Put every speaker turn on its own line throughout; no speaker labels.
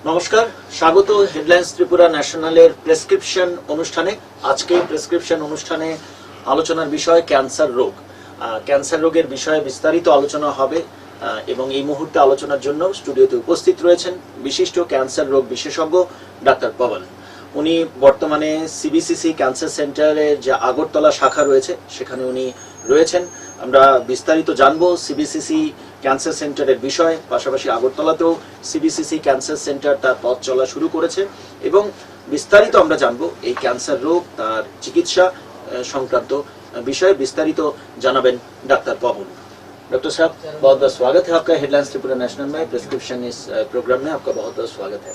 নমস্কার, স্বাগত headlines Tripura ন্যাশনালের prescription অনুষ্ঠানে। আজকে প্রেসক্রিপশন অনুষ্ঠানে আলোচনার বিষয় ক্যান্সার রোগ। ক্যান্সার রোগের বিষয়ে বিস্তারিত আলোচনা হবে এবং এই মুহূর্তে আলোচনার জন্য স্টুডিওতে উপস্থিত রয়েছেন বিশিষ্ট ক্যান্সার রোগ বিশেষজ্ঞ ডাক্তার পবন। উনি বর্তমানে সিবিসিসি ক্যান্সার সেন্টারের যে আগরতলা শাখা রয়েছে সেখানে উনি রয়েছেন। আমরা বিস্তারিত জানবো সিবিসিসি ক্যান্সার সেন্টারের বিষয়, পাশাপাশি আগরতলাতেও সিবিসিসি ক্যান্সার সেন্টার তার পথ চলা শুরু করেছে এবং বিস্তারিত আমরা জানবো এই ক্যান্সার রোগ, তার চিকিৎসা সংক্রান্ত বিষয়ে বিস্তারিত জানাবেন ডাক্তার পবন। डॉक्टर साहब, बहुत बहुत स्वागत है आपका हेडलाइंस त्रिपुरा नेशनल में। प्रिस्क्रिप्शन इस प्रोग्राम में आपका बहुत बहुत स्वागत है।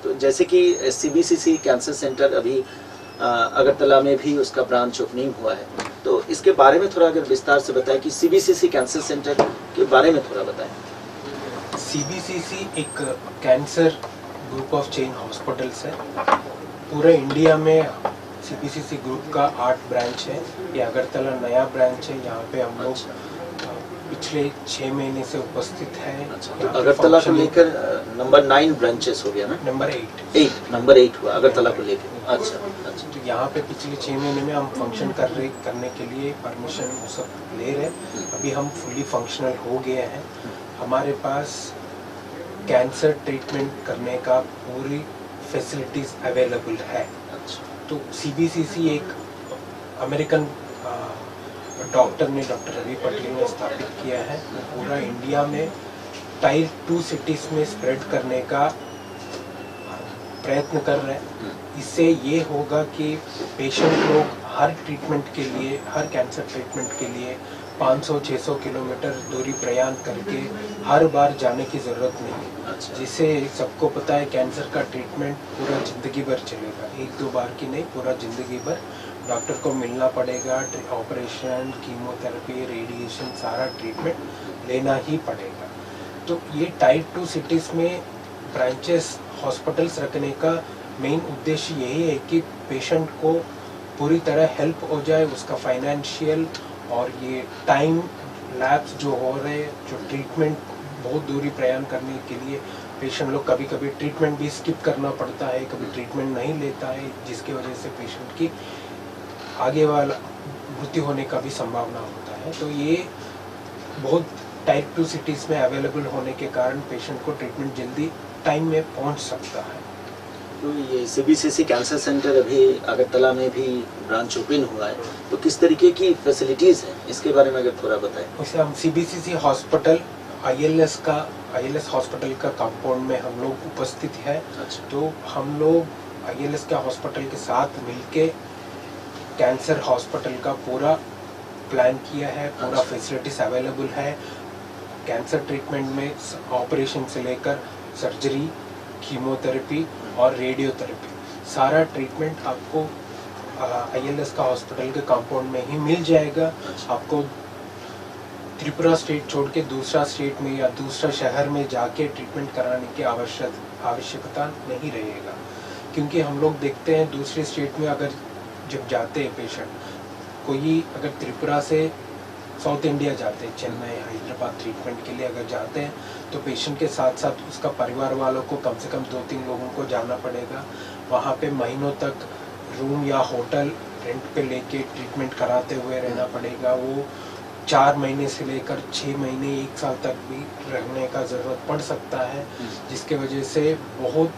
तो जैसे कि सीबीसीसी कैंसर सेंटर अभी अगरतला में भी उसका ब्रांच ओपनिंग हुआ है, तो इसके बारे में थोड़ा अगर विस्तार से बताएं कि सीबीसीसी कैंसर सेंटर के बारे में थोड़ा बताएं।
सीबीसीसी एक cancer group of chain hospitals है। पूरे इंडिया में सीबीसीसी ग्रुप का 8 ब्रांच है। ये अगरतला नया ब्रांच है। यहाँ पे हम लोग पिछले 6 महीने से उपस्थित है।
तो अगरतला को लेकर नंबर 9 ब्रांचेस हो गया ना? नंबर 8 हुआ अगरतला को लेकर। अच्छा।
तो यहाँ पे पिछले 6 महीने में हम फंक्शन करने के लिए परमिशन सब ले रहे। अभी हम फुली फंक्शनल हो गए हैं। हमारे पास कैंसर ट्रीटमेंट करने का पूरी फैसिलिटीज अवेलेबल है। तो सीबीसीसी एक अमेरिकन डॉक्टर रवि पटेल ने स्थापित किया है। पूरा इंडिया में टायर 2 सिटीज में स्प्रेड करने का प्रयत्न कर रहे हैं। इससे ये होगा कि पेशेंट लोग हर ट्रीटमेंट के लिए, हर कैंसर ट्रीटमेंट के लिए 500-600 किलोमीटर दूरी प्रयाण करके हर बार जाने की ज़रूरत नहीं। जिससे सबको पता है कैंसर का ट्रीटमेंट पूरा ज़िंदगी भर चलेगा, 1-2 बार की नहीं, पूरा ज़िंदगी भर डॉक्टर को मिलना पड़ेगा। ऑपरेशन, कीमोथेरेपी, रेडिएशन, सारा ट्रीटमेंट लेना ही पड़ेगा। तो ये टायर 2 सिटीज़ में ब्रांचेस हॉस्पिटल्स रखने का मेन उद्देश्य यही है कि पेशेंट को पूरी तरह हेल्प हो जाए, उसका फाइनेंशियल और ये टाइम लैप्स जो हो रहे हैं, जो ट्रीटमेंट बहुत दूरी प्रयाण करने के लिए पेशेंट लोग कभी कभी ट्रीटमेंट भी स्किप करना पड़ता है, कभी ट्रीटमेंट नहीं लेता है, जिसकी वजह से पेशेंट की आगे वाला मृत्यु होने का भी संभावना होता है। तो ये बहुत टाइप 2 सिटीज़ में अवेलेबल होने के कारण पेशेंट को ट्रीटमेंट जल्दी टाइम में पहुंच सकता है।
तो ये सीबीसीसी कैंसर सेंटर अभी अगरतला में भी ब्रांच ओपन हुआ है, तो किस तरीके की फैसिलिटीज़ हैं इसके बारे में अगर थोड़ा बताएं।
वैसे हम सीबीसीसी हॉस्पिटल आईएलएस हॉस्पिटल का कंपाउंड में हम लोग उपस्थित है। तो हम लोग आईएलएस का हॉस्पिटल के साथ मिलके कैंसर हॉस्पिटल का पूरा प्लान किया है। पूरा फैसिलिटीज अवेलेबल है। कैंसर ट्रीटमेंट में ऑपरेशन से लेकर सर्जरी, कीमोथेरेपी और रेडियोथेरेपी, सारा ट्रीटमेंट आपको आईएलएस का हॉस्पिटल के कंपाउंड में ही मिल जाएगा। आपको त्रिपुरा स्टेट छोड़ के दूसरा स्टेट में या दूसरा शहर में जाके ट्रीटमेंट कराने की आवश्यकता नहीं रहेगा। क्योंकि हम लोग देखते हैं दूसरे स्टेट में अगर जब जाते हैं पेशेंट, कोई अगर त्रिपुरा से साउथ इंडिया जाते हैं, चेन्नई, हैदराबाद ट्रीटमेंट के लिए अगर जाते हैं, तो पेशेंट के साथ साथ उसका परिवार वालों को कम से कम 2-3 लोगों को जाना पड़ेगा। वहाँ पे महीनों तक रूम या होटल रेंट पे लेके ट्रीटमेंट कराते हुए रहना पड़ेगा। वो 4 महीने से लेकर 6 महीने 1 साल तक भी रहने का ज़रूरत पड़ सकता है, जिसके वजह से बहुत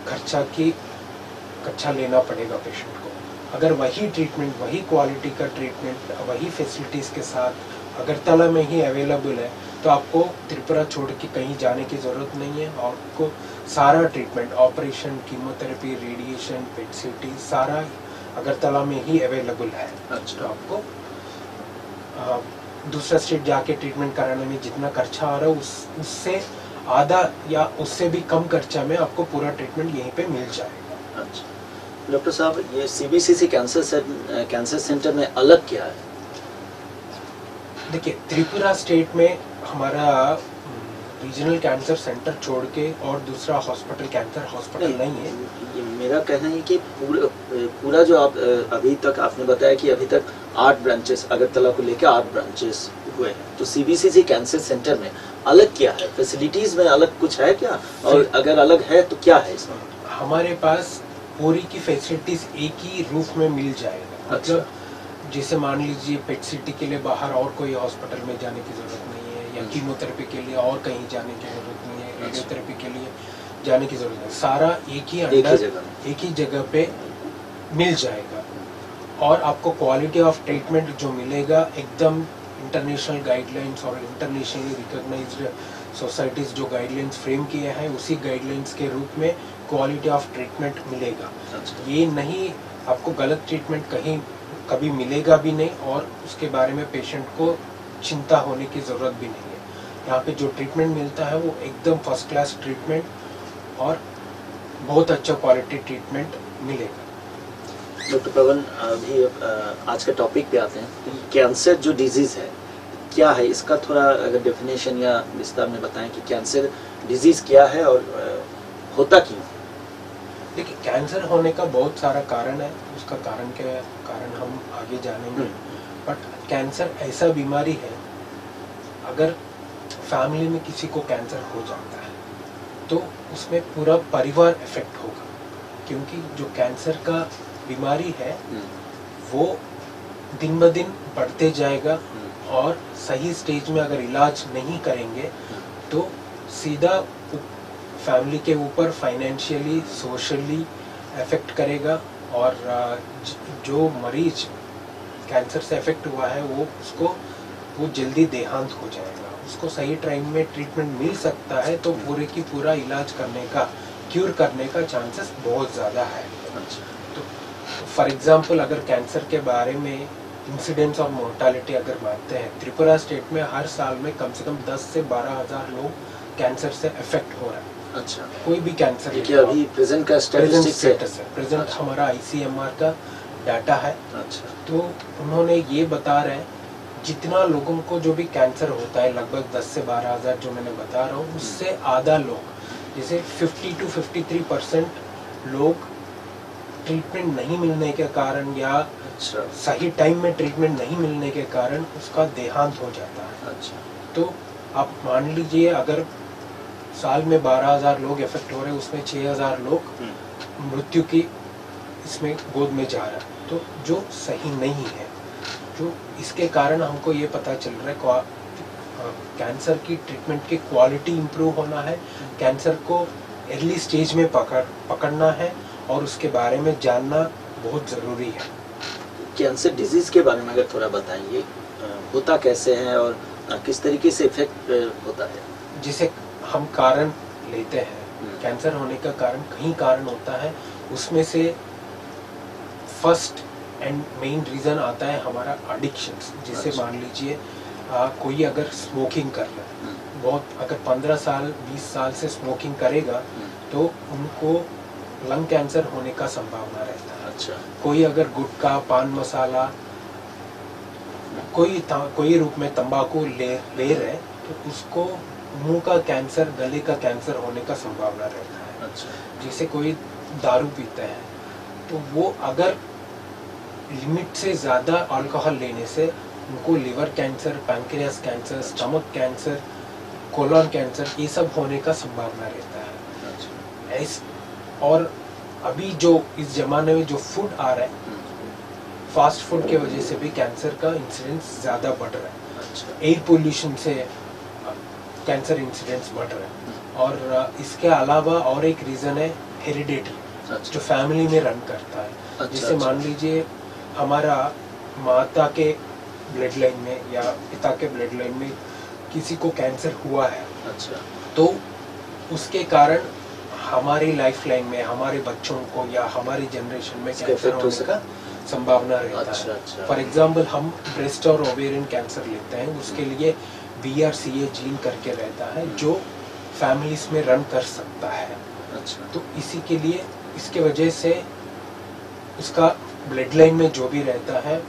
खर्चा लेना पड़ेगा पेशेंट को। अगर वही ट्रीटमेंट, वही क्वालिटी का ट्रीटमेंट, वही फैसिलिटीज़ के साथ अगरतला में ही अवेलेबल है, तो आपको त्रिपुरा छोड़ के कहीं जाने की ज़रूरत नहीं है। आपको सारा ट्रीटमेंट, ऑपरेशन, कीमोथेरेपी, रेडिएशन, पेट सीटी, सारा अगरतला में ही अवेलेबल है। तो आपको दूसरा स्टेट जाके ट्रीटमेंट कराने में जितना खर्चा आ रहा है उससे आधा या उससे भी कम खर्चा में आपको पूरा ट्रीटमेंट यहीं पे मिल जाएगा।
अच्छा डॉक्टर साहब, ये सीबीसीसी कैंसर सेंटर में अलग क्या है?
देखिए, त्रिपुरा स्टेट में हमारा रीजनल कैंसर सेंटर छोड़ के और दूसरा हॉस्पिटल कैंसर हॉस्पिटल नहीं है।
मेरा कहना है कि पूरा जो आप अभी तक आपने बताया कि अभी तक 8 ब्रांचेस अगरतला को लेकर 8 ब्रांचेस हुए हैं, तो सीबीसीसी कैंसर सेंटर में अलग क्या है, फैसिलिटीज में अलग कुछ है क्या, और अगर अलग है तो क्या है इसमें?
हमारे पास पूरी की फैसिलिटीज एक ही रूफ में मिल जाएगा।
अच्छा।
मतलब जैसे मान लीजिए पेट सिटी के लिए बाहर और कोई हॉस्पिटल में जाने की जरूरत नहीं है, या कीमोथेरेपी के लिए और कहीं जाने की जरूरत नहीं है, रेडियोथेरेपी के लिए जाने की जरूरत है, सारा एक ही अंडर एक ही जगह पे मिल जाएगा। और आपको क्वालिटी ऑफ ट्रीटमेंट जो मिलेगा एकदम इंटरनेशनल गाइडलाइंस और इंटरनेशनली रिकॉग्नाइज्ड सोसाइटीज जो गाइडलाइंस फ्रेम किए हैं उसी गाइडलाइंस के रूप में क्वालिटी ऑफ ट्रीटमेंट मिलेगा। ये नहीं आपको गलत ट्रीटमेंट कहीं कभी मिलेगा भी नहीं, और उसके बारे में पेशेंट को चिंता होने की ज़रूरत भी नहीं है। यहाँ पे जो ट्रीटमेंट मिलता है वो एकदम फर्स्ट क्लास ट्रीटमेंट और बहुत अच्छा क्वालिटी ट्रीटमेंट मिलेगा।
डॉक्टर पवन, अभी आज के टॉपिक पे आते हैं। कैंसर जो डिजीज है क्या है, इसका थोड़ा अगर डेफिनेशन या विस्तार में बताएं कि कैंसर डिजीज क्या है और होता क्यों?
देखिए, कैंसर होने का बहुत सारा कारण है, उसका कारण हम आगे जानेंगे। बट कैंसर ऐसा बीमारी है, अगर फैमिली में किसी को कैंसर हो जाता है तो उसमें पूरा परिवार इफेक्ट होगा, क्योंकि जो कैंसर का बीमारी है वो दिन ब दिन बढ़ते जाएगा, और सही स्टेज में अगर इलाज नहीं करेंगे तो सीधा फैमिली के ऊपर फाइनेंशियली सोशली इफेक्ट करेगा। और जो मरीज कैंसर से इफेक्ट हुआ है वो जल्दी देहांत हो जाएगा। उसको सही टाइम में ट्रीटमेंट मिल सकता है तो पूरे की पूरा इलाज करने का, क्यूर करने का चांसेस बहुत ज़्यादा है। तो फॉर एग्जांपल अगर कैंसर के बारे में इंसिडेंस और मोर्टालिटी अगर बांटते हैं, त्रिपुरा स्टेट में हर साल में कम से कम 10 से 12,000 लोग कैंसर से इफेक्ट हो रहे हैं।
अच्छा,
कोई भी कैंसर
ये अभी प्रेजेंट का स्टेटिस्टिक्स है?
प्रेजेंट
अच्छा।
हमारा ICMR का डाटा है।
अच्छा।
तो उन्होंने ये बता रहे हैं जितना लोगों को जो भी कैंसर होता है, लगभग 10 से 12,000 जो मैंने बता रहा हूँ, उससे आधा लोग, जैसे 50 to 53% लोग ट्रीटमेंट नहीं मिलने के कारण या सही टाइम में ट्रीटमेंट नहीं मिलने के कारण उसका देहांत हो जाता है।
अच्छा।
तो आप मान लीजिए अगर साल में 12,000 लोग इफेक्ट हो रहे हैं, उसमें 6,000 लोग मृत्यु की इसमें गोद में जा रहा है, तो जो सही नहीं है। जो इसके कारण हमको ये पता चल रहा है कैंसर की ट्रीटमेंट की क्वालिटी इम्प्रूव होना है, कैंसर को अर्ली स्टेज में पकड़ना है और उसके बारे में जानना बहुत ज़रूरी है।
कैंसर डिजीज के बारे में अगर थोड़ा बताएंगे, होता कैसे है और किस तरीके से इफेक्ट होता है?
जिसे हम कारण लेते हैं, कैंसर होने का कारण कई कारण होता है, उसमें से फर्स्ट एंड मेन रीज़न आता है हमारा एडिक्शंस। जिसे मान लीजिए कोई अगर स्मोकिंग कर रहा है, बहुत अगर 15 साल 20 साल से स्मोकिंग करेगा तो उनको लंग कैंसर होने का संभावना रहता है।
अच्छा।
कोई अगर गुटखा, पान मसाला, कोई रूप में तंबाकू ले रहे तो उसको मुंह का कैंसर, गले का कैंसर होने का संभावना रहता है।
अच्छा।
जैसे कोई दारू पीते हैं तो वो अगर लिमिट से ज़्यादा अल्कोहल लेने से उनको liver cancer, pancreas cancer, stomach cancer, colon cancer, ये सब होने का संभावना रहता है।
अच्छा।
और अभी जो इस जमाने में जो फूड आ रहा है, फास्ट फूड के वजह से भी कैंसर का इंसिडेंस ज़्यादा बढ़ रहा है।
अच्छा।
एयर पोल्यूशन से कैंसर इंसिडेंस बढ़ रहा है। और इसके अलावा और एक रीज़न है हेरिडेटरी,
अच्छा।
जो फैमिली में रन करता है।
अच्छा।
जैसे मान लीजिए हमारा माता के ब्लड लाइन में या पिता के ब्लड लाइन में किसी को कैंसर हुआ है,
अच्छा,
तो उसके कारण हमारी लाइफ लाइन में हमारे बच्चों को या हमारी जनरेशन में कैंसर होने का संभावना रहता
अच्छा,
है।
अच्छा।
फॉर एग्जाम्पल हम ब्रेस्ट और ओवेरियन कैंसर लेते हैं, उसके लिए BRCA जीन करके रहता है जो फैमिलीज में रन कर सकता है।
अच्छा।
तो इसी के लिए, इसके वजह से उसका ब्लड लाइन में जो भी रहता है,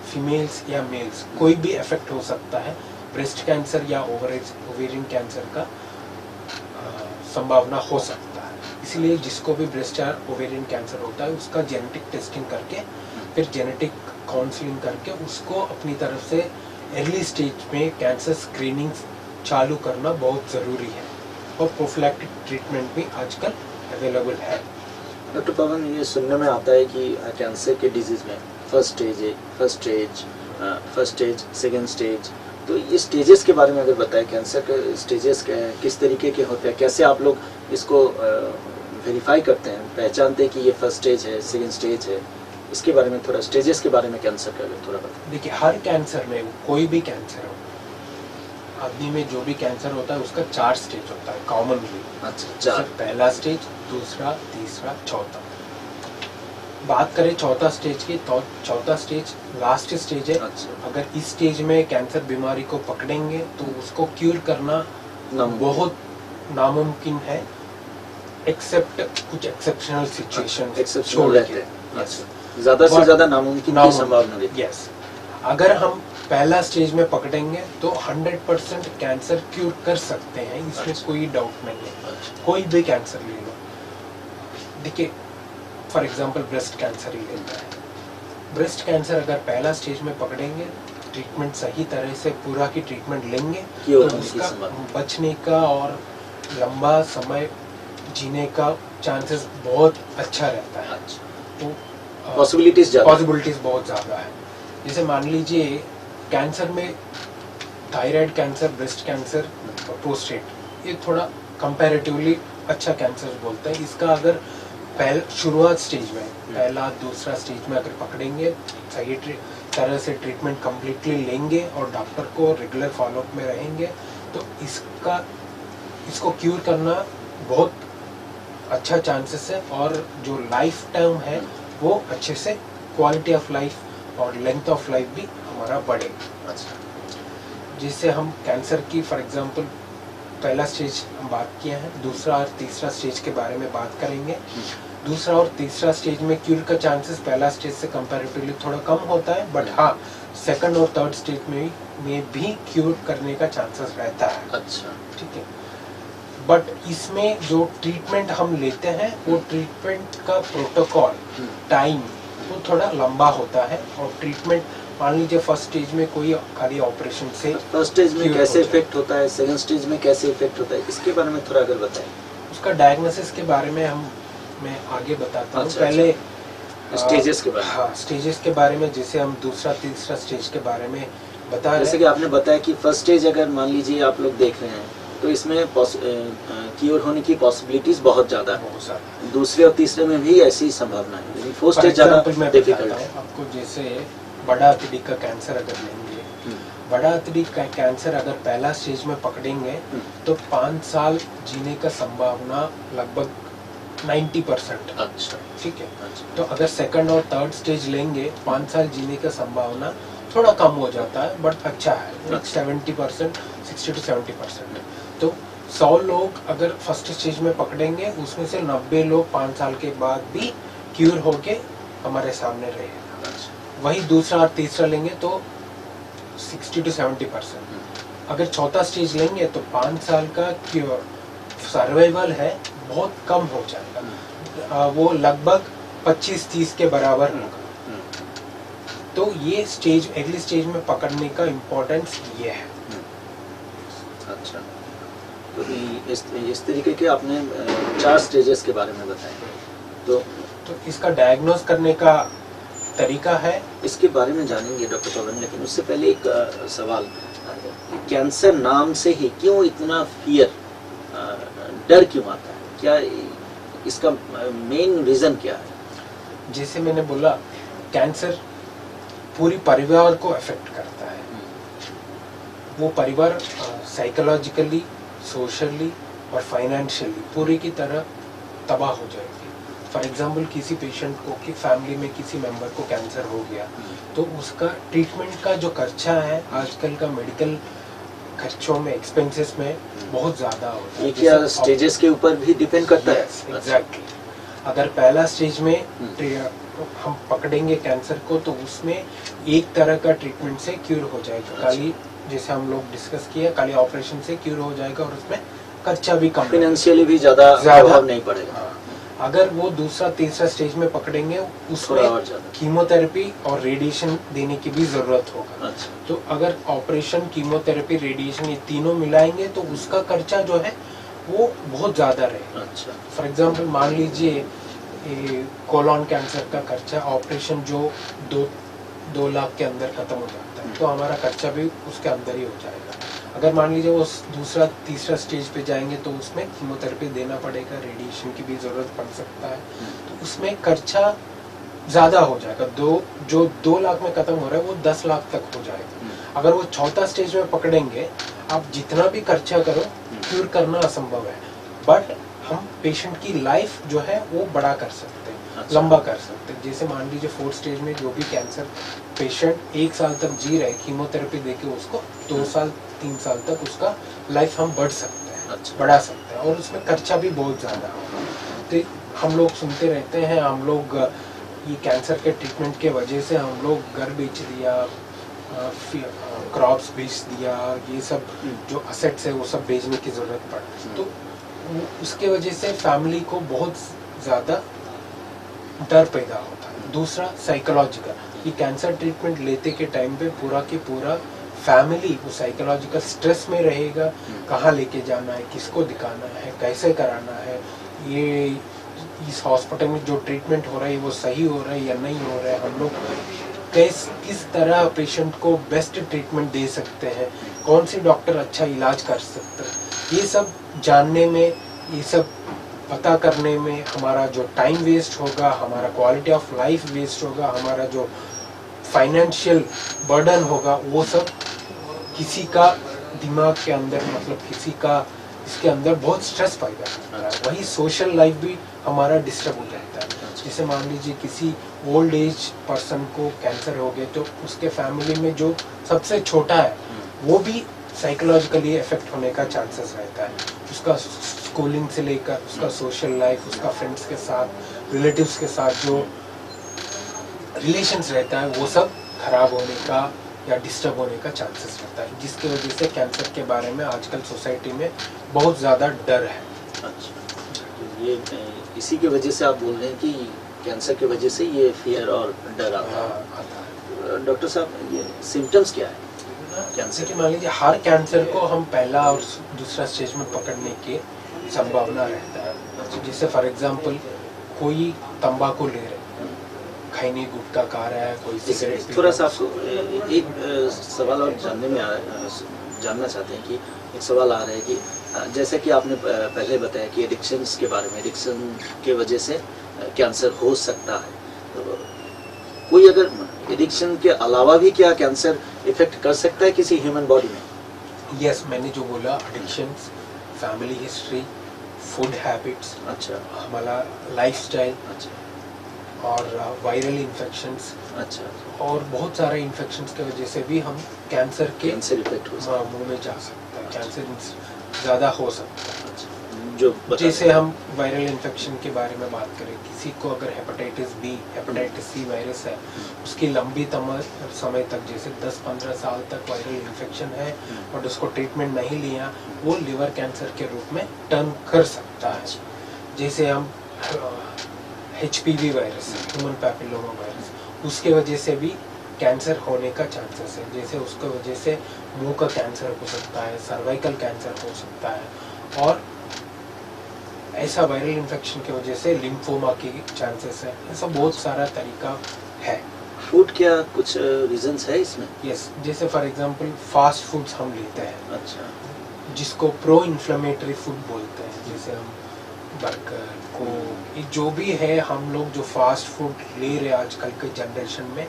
फीमेल्स या मेल्स कोई भी इफेक्ट हो सकता है। ब्रेस्ट कैंसर या ओवेरियन कैंसर का संभावना हो सकता है। इसलिए जिसको भी ब्रेस्ट या ओवेरियन कैंसर होता है उसका जेनेटिक टेस्टिंग करके, फिर जेनेटिक काउंसलिंग करके उसको अपनी तरफ से अर्ली स्टेज में कैंसर स्क्रीनिंग चालू करना बहुत ज़रूरी है और प्रोफिलैक्टिक ट्रीटमेंट भी आजकल अवेलेबल है।
डॉक्टर पवन, ये सुनने में आता है कि कैंसर के डिजीज़ में फर्स्ट स्टेज, सेकेंड स्टेज, तो ये स्टेजेस के बारे में अगर बताएं, कैंसर के स्टेजेस किस तरीके के होते हैं, कैसे आप लोग इसको वेरीफाई करते हैं, पहचानते हैं कि ये फर्स्ट स्टेज है, सेकेंड स्टेज है, इसके बारे में थोड़ा, स्टेजेस के बारे में कैंसर का अगर थोड़ा बताएं।
देखिए, हर कैंसर में, कोई भी कैंसर हो, आदमी में जो भी कैंसर होता है उसका 4 स्टेज होता है कॉमनली।
अच्छा, 4।
पहला स्टेज, दूसरा, तीसरा, चौथा। बात करें चौथा स्टेज की, तो चौथा स्टेज लास्ट स्टेज है।
अच्छा।
अगर इस स्टेज में कैंसर बीमारी को पकड़ेंगे तो उसको क्यूर करना बहुत नामुमकिन है, एक्सेप्ट कुछ एक्सेप्शनल सिचुएशन
एक्सेप्शनल रहते हैं। अच्छा, ज्यादा से ज्यादा नामुमकिन की संभावना रहती है।
यस, अगर हम पहला स्टेज में पकड़ेंगे तो 100% कैंसर क्यूर कर सकते हैं, इसमें कोई डाउट नहीं है। कोई भी कैंसर ले लो, देखिए फॉर एग्जांपल ब्रेस्ट कैंसर ही लेता है। ब्रेस्ट कैंसर अगर पहला स्टेज में पकड़ेंगे, ट्रीटमेंट सही तरह से पूरा की ट्रीटमेंट लेंगे तो उसका बचने का और लंबा समय जीने का चांसेस बहुत अच्छा रहता है। तो
पॉसिबिलिटीज
बहुत ज़्यादा है। जैसे मान लीजिए कैंसर में thyroid cancer, breast cancer, prostate, ये थोड़ा कंपैरेटिवली अच्छा कैंसर बोलते हैं। इसका अगर शुरुआत स्टेज में, पहला दूसरा स्टेज में अगर पकड़ेंगे, सही तरह से ट्रीटमेंट कम्प्लीटली लेंगे और डॉक्टर को रेगुलर फॉलोअप में रहेंगे तो इसको क्यूर करना बहुत अच्छा चांसेस है। और जो लाइफ टाइम है वो अच्छे से, क्वालिटी ऑफ लाइफ और लेंथ ऑफ लाइफ भी हमारा बढ़ेगा। अच्छा, जिससे हम कैंसर की फॉर एग्जांपल पहला स्टेज हम बात किए हैं, दूसरा और तीसरा स्टेज के बारे में बात करेंगे। दूसरा और तीसरा स्टेज में क्यूर का चांसेस पहला स्टेज से कंपैरेटिवली थोड़ा कम होता है, बट हाँ सेकंड और थर्ड स्टेज में भी क्यूर करने का चांसेस रहता है।
अच्छा,
ठीक है, बट इसमें जो ट्रीटमेंट हम लेते हैं वो ट्रीटमेंट का प्रोटोकॉल, टाइम वो थोड़ा लंबा होता है। और ट्रीटमेंट मान लीजिए फर्स्ट स्टेज में कोई खाली ऑपरेशन से,
फर्स्ट स्टेज में कैसे इफेक्ट होता है, सेकंड स्टेज में कैसे इफेक्ट होता है, इसके बारे में थोड़ा अगर बताएं।
उसका डायग्नोसिस के बारे में मैं आगे बताता हूँ। पहले
स्टेजेस के बारे में,
हाँ स्टेजेस के बारे में, जैसे हम दूसरा तीसरा स्टेज के बारे में बता रहे हैं।
जैसे कि आपने बताया कि फर्स्ट स्टेज अगर मान लीजिए आप लोग देख रहे हैं तो इसमें क्योर होने की पॉसिबिलिटीज बहुत ज्यादा है। दूसरे और तीसरे में भी ऐसी संभावना है, लेकिन फोर्थ स्टेज ज्यादा डिफिकल्ट है।
आपको जैसे बड़ा अतड़ी का कैंसर अगर लेंगे, बड़ा अतड़ी का कैंसर अगर पहला स्टेज में पकड़ेंगे तो 5 साल जीने का संभावना लगभग 90%। अच्छा, ठीक है। अच्छा। तो अगर सेकंड और थर्ड स्टेज लेंगे 5 साल जीने का संभावना थोड़ा कम हो जाता है, बट अच्छा है, 70%, 60 to 70%। तो 100 लोग अगर फर्स्ट स्टेज में पकड़ेंगे उसमें से 90 लोग 5 साल के बाद भी क्यूर होके हमारे सामने रहेगा। अच्छा। वही दूसरा और तीसरा लेंगे तो 60 to 70%। अगर चौथा स्टेज लेंगे तो 5 साल का क्योर सर्वाइवल है बहुत कम हो जाएगा, वो लगभग 25-30 के बराबर होगा। तो ये स्टेज, अगली स्टेज में पकड़ने का इम्पोर्टेंस ये है।
अच्छा, तो इस तरीके के आपने 4 स्टेजेस के बारे में बताया। तो
इसका डायग्नोज करने का तरीका है,
इसके बारे में जानेंगे डॉक्टर पवन, लेकिन उससे पहले एक सवाल, कैंसर नाम से ही क्यों इतना फियर, डर क्यों आता है, क्या इसका मेन रीजन क्या है?
जैसे मैंने बोला, कैंसर पूरी परिवार को अफेक्ट करता है। वो परिवार साइकोलॉजिकली, सोशली और फाइनेंशियली पूरी की तरह तबाह हो जाएगी। फॉर एग्जांपल किसी पेशेंट को, कि फैमिली में किसी मेंबर को कैंसर हो गया तो उसका ट्रीटमेंट का जो खर्चा है आजकल का मेडिकल खर्चों में, एक्सपेंसेस में बहुत ज़्यादा होता है।
ये क्या स्टेजेस के ऊपर भी डिपेंड करता है?
एग्जैक्टली। अगर पहला स्टेज में हम पकड़ेंगे कैंसर को तो उसमें एक तरह का ट्रीटमेंट से क्यूर हो जाएगा। खाली जैसे हम लोग डिस्कस किया, खाली ऑपरेशन से क्यूर हो जाएगा और उसमें खर्चा भी कम,
फाइनेंशियली भी ज़्यादा प्रभाव नहीं पड़ेगा।
अगर वो दूसरा तीसरा स्टेज में पकड़ेंगे
थोड़ा
उसमें
और ज्यादा।
कीमोथेरेपी और रेडिएशन देने की भी जरूरत होगा।
अच्छा।
तो अगर ऑपरेशन, कीमोथेरेपी, रेडिएशन ये तीनों मिलाएंगे तो उसका खर्चा जो है वो बहुत ज्यादा रहेगा।
अच्छा।
फॉर एग्जाम्पल मान लीजिए कोलोन कैंसर का खर्चा ऑपरेशन जो 2 लाख के अंदर खत्म हो जाता है, तो हमारा खर्चा भी उसके अंदर ही हो जाएगा। अगर मान लीजिए वो दूसरा तीसरा स्टेज पे जाएंगे तो उसमें कीमोथेरेपी देना पड़ेगा, रेडिएशन की भी जरूरत पड़ सकता है, तो उसमें खर्चा ज्यादा हो जाएगा। जो 2 लाख में खत्म हो रहा है वो 10 लाख तक हो जाएगा। अगर वो चौथा स्टेज में पकड़ेंगे, आप जितना भी खर्चा करो क्यूर करना असंभव है, बट हम पेशेंट की लाइफ जो है वो बड़ा कर सकते हैं।
अच्छा।
लंबा कर सकते हैं। जैसे मान लीजिए 4th स्टेज में जो भी कैंसर पेशेंट 1 साल तक जी रहे कीमोथेरेपी देके, उसको 2 साल 3 साल तक उसका लाइफ हम बढ़ सकते हैं।
अच्छा।
बढ़ा सकते हैं, और उसमें खर्चा भी बहुत ज़्यादा होगा। तो हम लोग सुनते रहते हैं, हम लोग ये कैंसर के ट्रीटमेंट के वजह से हम लोग घर बेच दिया, क्रॉप्स बेच दिया, ये सब जो असेट्स है वो सब बेचने की ज़रूरत पड़ी। तो उसके वजह से फैमिली को बहुत ज़्यादा डर पैदा होता है। दूसरा साइकोलॉजिकल, ये कैंसर ट्रीटमेंट लेते के टाइम पे पूरा के पूरा फैमिली वो साइकोलॉजिकल स्ट्रेस में रहेगा। कहाँ लेके जाना है, किसको दिखाना है, कैसे कराना है, ये इस हॉस्पिटल में जो ट्रीटमेंट हो रहा है वो सही हो रहा है या नहीं हो रहा है, हम लोग किस तरह पेशेंट को बेस्ट ट्रीटमेंट दे सकते हैं, कौन सी डॉक्टर अच्छा इलाज कर सकता है, ये सब जानने में, ये सब पता करने में हमारा जो टाइम वेस्ट होगा, हमारा क्वालिटी ऑफ लाइफ वेस्ट होगा, हमारा जो फाइनेंशियल बर्डन होगा, वो सब किसी का दिमाग के अंदर, मतलब किसी का इसके अंदर बहुत स्ट्रेस पैदा करता है। वही सोशल लाइफ भी हमारा डिस्टर्ब हो जाता है। जैसे मान लीजिए किसी ओल्ड एज पर्सन को कैंसर हो गया, तो उसके फैमिली में जो सबसे छोटा है वो भी साइकोलॉजिकली इफेक्ट होने का चांसेस रहता है। उसका स्कूलिंग से लेकर उसका सोशल लाइफ, उसका फ्रेंड्स के साथ, रिलेटिव्स के साथ जो रिलेशंस रहता है वो सब खराब होने का या डिस्टर्ब होने का चांसेस रहता है, जिसकी वजह से कैंसर के बारे में आजकल सोसाइटी में बहुत ज़्यादा डर है।
अच्छा, ये इसी की वजह से आप बोल रहे हैं कि कैंसर की वजह से ये फियर और डर आता है। डॉक्टर साहब, ये सिम्टम्स क्या है
कैंसर के? मान लीजिए हर कैंसर को हम पहला और दूसरा स्टेज में पकड़ने की संभावना रहता है। जैसे फॉर एग्जांपल कोई तंबाकू ले रहे, खैनी गुटखा खा रहा है, कोई सिगरेट,
थोड़ा सा आपको एक सवाल और जानना चाहते हैं कि एक सवाल आ रहा है कि जैसे कि आपने पहले बताया कि एडिक्शंस के बारे में, एडिक्शन के वजह से कैंसर हो सकता है, तो कोई अगर एडिक्शन के अलावा भी क्या कैंसर इफेक्ट कर सकता है किसी ह्यूमन बॉडी में?
यस, मैंने जो बोला, addictions, family history, food habits, अच्छा, हमारा लाइफस्टाइल, अच्छा, और वायरल इन्फेक्शंस, अच्छा, और बहुत सारे इन्फेक्शंस की वजह से भी हम कैंसर
इफेक्ट हो
मुंह में जा सकता है, कैंसर ज़्यादा हो सकता है।
अच्छा, जो
जैसे हम वायरल इन्फेक्शन के बारे में बात करें, किसी को अगर hepatitis B, hepatitis C virus है, उसकी लंबी समय तक, जैसे 10-15 साल तक वायरल इन्फेक्शन है और उसको ट्रीटमेंट नहीं लिया, वो लिवर कैंसर के रूप में टर्न कर सकता है। जैसे हम HPV virus, human papilloma virus, उसके वजह से भी कैंसर होने का चांसेस है। जैसे उसके वजह से मुंह का कैंसर हो सकता है, सर्वाइकल कैंसर हो सकता है, और ऐसा वायरल इन्फेक्शन की वजह से लिम्फोमा की चांसेस है। ऐसा बहुत सारा तरीका है।
फूड क्या कुछ रीजंस है इसमें?
यस, जैसे फॉर एग्जांपल फास्ट फूड्स हम लेते हैं,
अच्छा,
जिसको प्रो इन्फ्लेमेटरी फूड बोलते हैं, जैसे हम बर्गर को, ये जो भी है, हम लोग जो फास्ट फूड ले रहे हैं आजकल के जनरेशन में,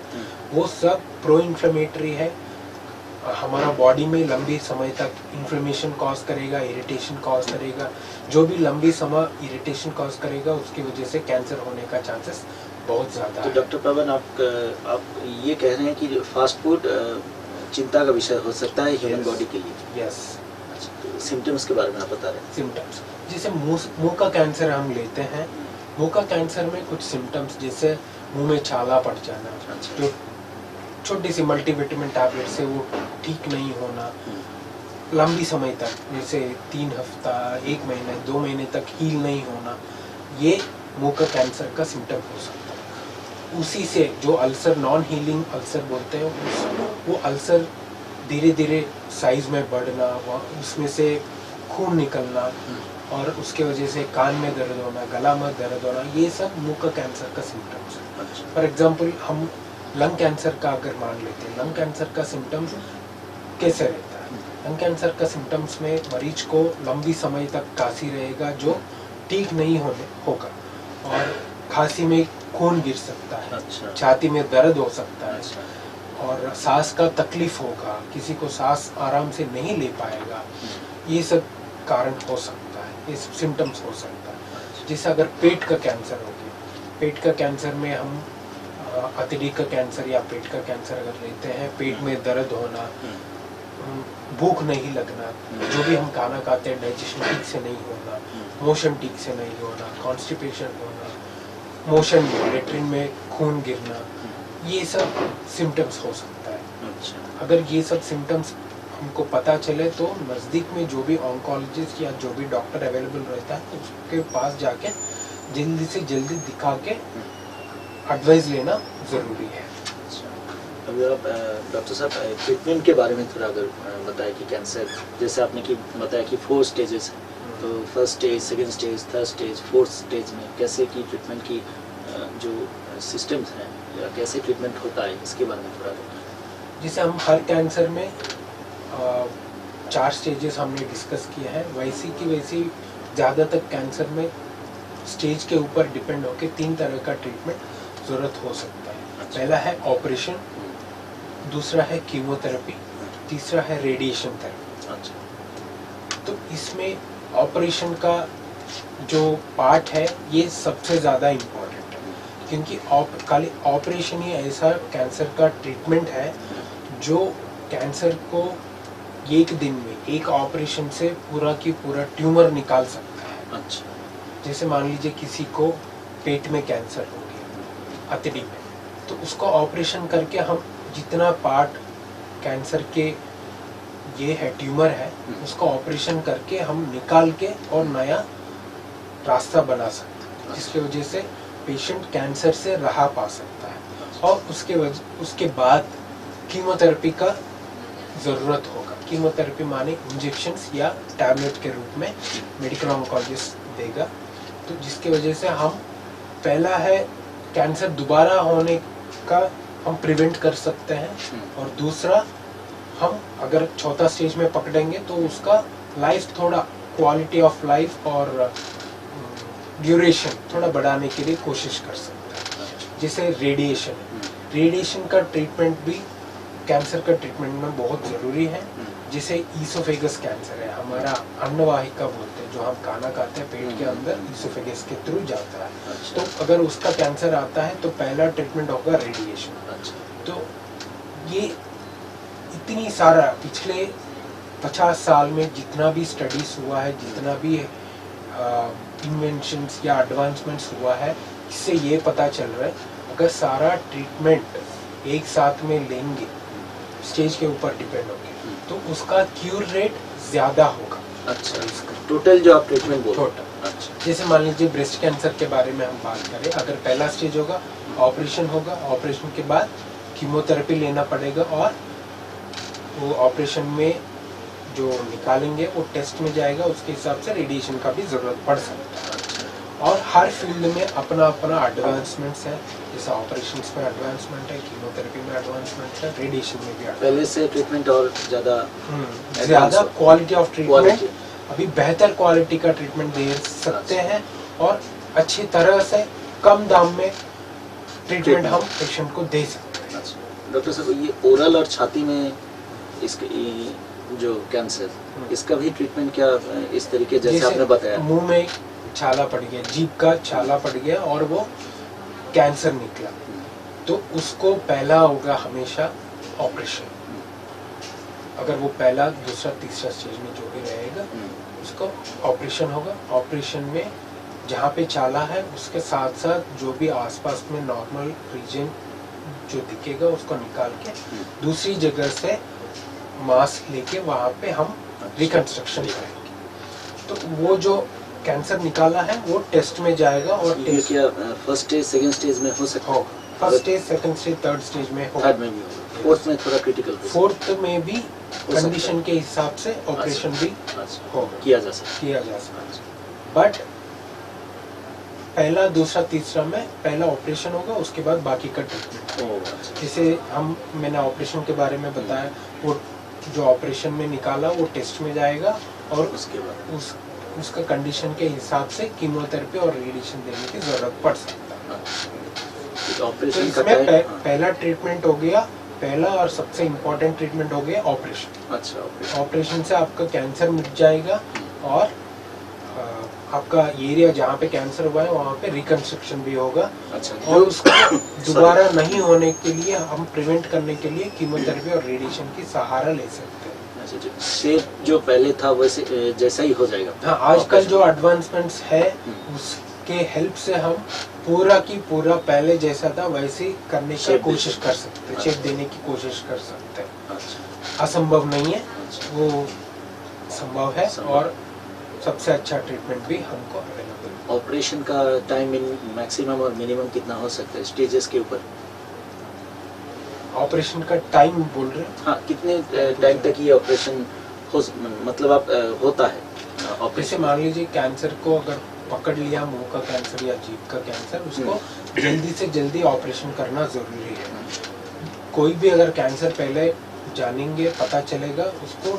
वो सब प्रो इन्फ्लेमेटरी है। हमारा बॉडी में लंबी समय तक इन्फ्लेमेशन कॉज करेगा, इरिटेशन कॉज करेगा। जो भी लंबी समय इरिटेशन कॉज करेगा, उसकी वजह से कैंसर होने का चांसेस बहुत ज़्यादा
है।
तो
डॉक्टर पवन, आप ये कह रहे हैं कि फास्ट फूड चिंता का विषय हो सकता है ह्यूमन बॉडी के लिए?
यस।
अच्छा, सिम्टम्स के बारे में आप बता रहे हैं?
सिम्टम्स, जैसे मुंह का कैंसर हम लेते हैं, मुंह का कैंसर में कुछ सिम्टम्स, जैसे मुंह में छाला पड़ जाना, जो छोटी सी मल्टीविटामिन टैबलेट से वो ठीक नहीं होना, लंबी समय तक, जैसे 3 हफ्ता, 1 महीना, 2 महीने तक हील नहीं होना, ये मुंह का कैंसर का सिम्टम हो सकता है। उसी से जो अल्सर, नॉन हीलिंग अल्सर बोलते हैं, वो अल्सर धीरे धीरे साइज में बढ़ना, उसमें से खून निकलना और उसके वजह से कान में दर्द होना, गला में दर्द होना, ये सब मुंह का कैंसर का सिम्टम्स है। फॉर एग्जांपल हम लंग कैंसर का अगर मान लेते हैं, लंग कैंसर का सिम्टम्स कैसे रहता है? लंग कैंसर का सिम्टम्स में मरीज को लंबी समय तक खांसी रहेगा जो ठीक नहीं होगा, और खांसी में खून गिर सकता है, छाती में दर्द हो सकता है, और सांस का तकलीफ होगा, किसी को सांस आराम से नहीं ले पाएगा। ये सब कारण हो सकता है, ये सब सिम्टम्स हो सकता है। जैसे अगर पेट का कैंसर हो गया, पेट का कैंसर में हम अतड़ी का कैंसर या पेट का कैंसर अगर लेते हैं, पेट में दर्द होना, भूख नहीं लगना, जो भी हम खाना खाते हैं डाइजेशन ठीक से नहीं होना, मोशन ठीक से नहीं होना, कॉन्स्टिपेशन होना, मोशन लेट्रिन में खून गिरना, ये सब सिम्टम्स हो सकता है। अगर ये सब सिम्टम्स हमको पता चले तो नज़दीक में जो भी ऑन्कोलॉजिस्ट या जो भी डॉक्टर अवेलेबल रहता है उसके पास जाके जल्दी से जल्दी दिखा के एडवाइस लेना ज़रूरी है।
अभी आप डॉक्टर साहब ट्रीटमेंट के बारे में थोड़ा अगर बताएं कि कैंसर, जैसे आपने कि बताया कि 4 स्टेजेस हैं, तो first stage, second stage, third stage, fourth stage में कैसे की ट्रीटमेंट की जो सिस्टम्स हैं या कैसे ट्रीटमेंट होता है, इसके बारे में थोड़ा बताएं।
जैसे हम हर कैंसर में 4 स्टेजेस हमने डिस्कस किए हैं, वैसी की वैसी ज़्यादातर कैंसर में स्टेज के ऊपर डिपेंड होकर 3 तरह का ट्रीटमेंट ज़रूरत हो सकता है। पहला है ऑपरेशन, दूसरा है कीमोथेरेपी, तीसरा है रेडिएशन थेरेपी। तो इसमें ऑपरेशन का जो पार्ट है ये सबसे ज़्यादा इम्पोर्टेंट है, क्योंकि खाली ऑपरेशन ही ऐसा कैंसर का ट्रीटमेंट है जो कैंसर को एक दिन में एक ऑपरेशन से पूरा की पूरा ट्यूमर निकाल सकता है। जैसे मान लीजिए किसी को पेट में कैंसर हो गया, अतड़ी में, तो उसको ऑपरेशन करके हम जितना पार्ट कैंसर के ये है, ट्यूमर है, उसको ऑपरेशन करके हम निकाल के और नया रास्ता बना सकते हैं, जिसकी वजह से पेशेंट कैंसर से राह पा सकता है। और उसके बाद कीमोथेरेपी का ज़रूरत होगा। कीमोथेरेपी माने इंजेक्शंस या टैबलेट के रूप में मेडिकल ऑन्कोलॉजिस्ट देगा, तो जिसकी वजह से हम पहला है कैंसर दोबारा होने का हम प्रिवेंट कर सकते हैं, और दूसरा हम अगर चौथा स्टेज में पकड़ेंगे तो उसका लाइफ थोड़ा क्वालिटी ऑफ लाइफ और ड्यूरेशन थोड़ा बढ़ाने के लिए कोशिश कर सकते हैं। जैसे रेडिएशन का ट्रीटमेंट भी कैंसर का ट्रीटमेंट में बहुत ज़रूरी है। जैसे ईसोफेगस कैंसर है, हमारा अन्नवाहिका बोलते हैं, जो हम खाना खाते हैं पेट के अंदर ईसोफेगस के थ्रू जाता है। तो अगर उसका कैंसर आता है तो पहला ट्रीटमेंट होगा रेडिएशन। तो ये इतनी सारा पिछले 50 साल में जितना भी स्टडीज हुआ है, जितना भी इन्वेंशंस या एडवांसमेंट्स हुआ है, इससे ये पता चल रहा है अगर सारा ट्रीटमेंट एक साथ में लेंगे, स्टेज के ऊपर डिपेंड होंगे, तो उसका क्यूर रेट ज़्यादा होगा।
टोटल जो आप ट्रीटमेंट बोल
टोटल। जैसे मान लीजिए ब्रेस्ट कैंसर के बारे में हम बात करें, अगर पहला स्टेज होगा ऑपरेशन होगा, ऑपरेशन के बाद कीमोथेरेपी लेना पड़ेगा, और वो ऑपरेशन में जो निकालेंगे वो टेस्ट में जाएगा, उसके हिसाब से रेडिएशन का भी ज़रूरत पड़ सकता है। और हर फील्ड में अपना अपना एडवांसमेंट्स है, जैसे ऑपरेशंस में एडवांसमेंट है, कीमोथेरेपी में एडवांसमेंट है, रेडिएशन में भी
पहले से ट्रीटमेंट और
ज़्यादा क्वालिटी ऑफ ट्रीटमेंट, अभी बेहतर क्वालिटी का ट्रीटमेंट दे सकते हैं, और अच्छी तरह से कम दाम में ट्रीटमेंट हम पेशेंट को दे सकते हैं।
डॉक्टर साहब, ये ओरल और छाती में इसके जो कैंसर, इसका भी ट्रीटमेंट क्या इस तरीके जैसे आपने बताया?
मुंह में छाला पड़ गया, जीभ का छाला पड़ गया और वो कैंसर निकला, तो उसको पहला होगा हमेशा ऑपरेशन। अगर वो पहला, दूसरा, तीसरा स्टेज में जो भी रहेगा उसको ऑपरेशन होगा। ऑपरेशन में जहाँ पे छाला है उसके साथ साथ जो भी आसपास में नॉर्मल रीजन जो दिखेगा उसको निकाल के दूसरी जगह से मांस लेके वहाँ पे हम रिकंस्ट्रक्शन करेंगे। तो वो जो कैंसर निकाला है वो टेस्ट में जाएगा और
ये
टेस्ट
क्या फर्स्ट स्टेज सेकंड स्टेज में हो सकता है?
होगा, first stage, second stage, third stage में होगा,
थर्ड में भी होगा, फोर्थ में थोड़ा क्रिटिकल हो
फोर्थ में भी
सकता है।
कंडीशन के हिसाब से ऑपरेशन भी
अच्छा,
होगा,
किया जा सकता
किया जा सकता
है।
है। बट पहला, दूसरा, तीसरा में पहला ऑपरेशन होगा, उसके बाद बाकी का ट्रीटमेंट।
ओह, अच्छा।
जैसे मैंने ऑपरेशन के बारे में बताया, वो जो ऑपरेशन में निकाला वो टेस्ट में जाएगा और
उसके बाद
उसका कंडीशन के हिसाब से कीमोथेरेपी और रेडिएशन देने की जरूरत पड़ सकता है।
तो
तो
ऑपरेशन का
इसमें
टाइम
पहला ट्रीटमेंट हो गया, पहला और सबसे इम्पोर्टेंट ट्रीटमेंट हो गया ऑपरेशन।
अच्छा, ऑपरेशन।
ऑपरेशन से आपका कैंसर मिट जाएगा और आपका एरिया जहाँ पे कैंसर हुआ है वहाँ पे रिकंस्ट्रक्शन भी होगा।
अच्छा,
और उसको दोबारा नहीं होने के लिए हम प्रिवेंट करने के लिए कीमोथेरेपी और रेडिएशन की सहारा ले सकते हैं।
अच्छा, शेप जो पहले था वैसे जैसा ही हो जाएगा।
हाँ, आजकल जो एडवांसमेंट्स है उसके हेल्प से हम पूरा की पूरा पहले जैसा था वैसे ही करने की
Shape
कोशिश
दे
कर सकते हैं,
अच्छा।
शेप देने की कोशिश कर सकते हैं।
अच्छा,
असंभव नहीं है,
अच्छा।
वो संभव है
संभव।
और सबसे अच्छा ट्रीटमेंट भी हमको अवेलेबल है।
ऑपरेशन का टाइम मैक्सिमम और मिनिमम कितना हो सकता है स्टेजेस के ऊपर?
ऑपरेशन का टाइम बोल रहे हैं?
हाँ, कितने टाइम तक ये ऑपरेशन हो मतलब आप होता है
जैसे
ऑपरेशन?
मान लीजिए कैंसर को अगर पकड़ लिया, मुंह का कैंसर या जीभ का कैंसर, उसको जल्दी से जल्दी ऑपरेशन करना जरूरी है। कोई भी अगर कैंसर पहले जानेंगे, पता चलेगा, उसको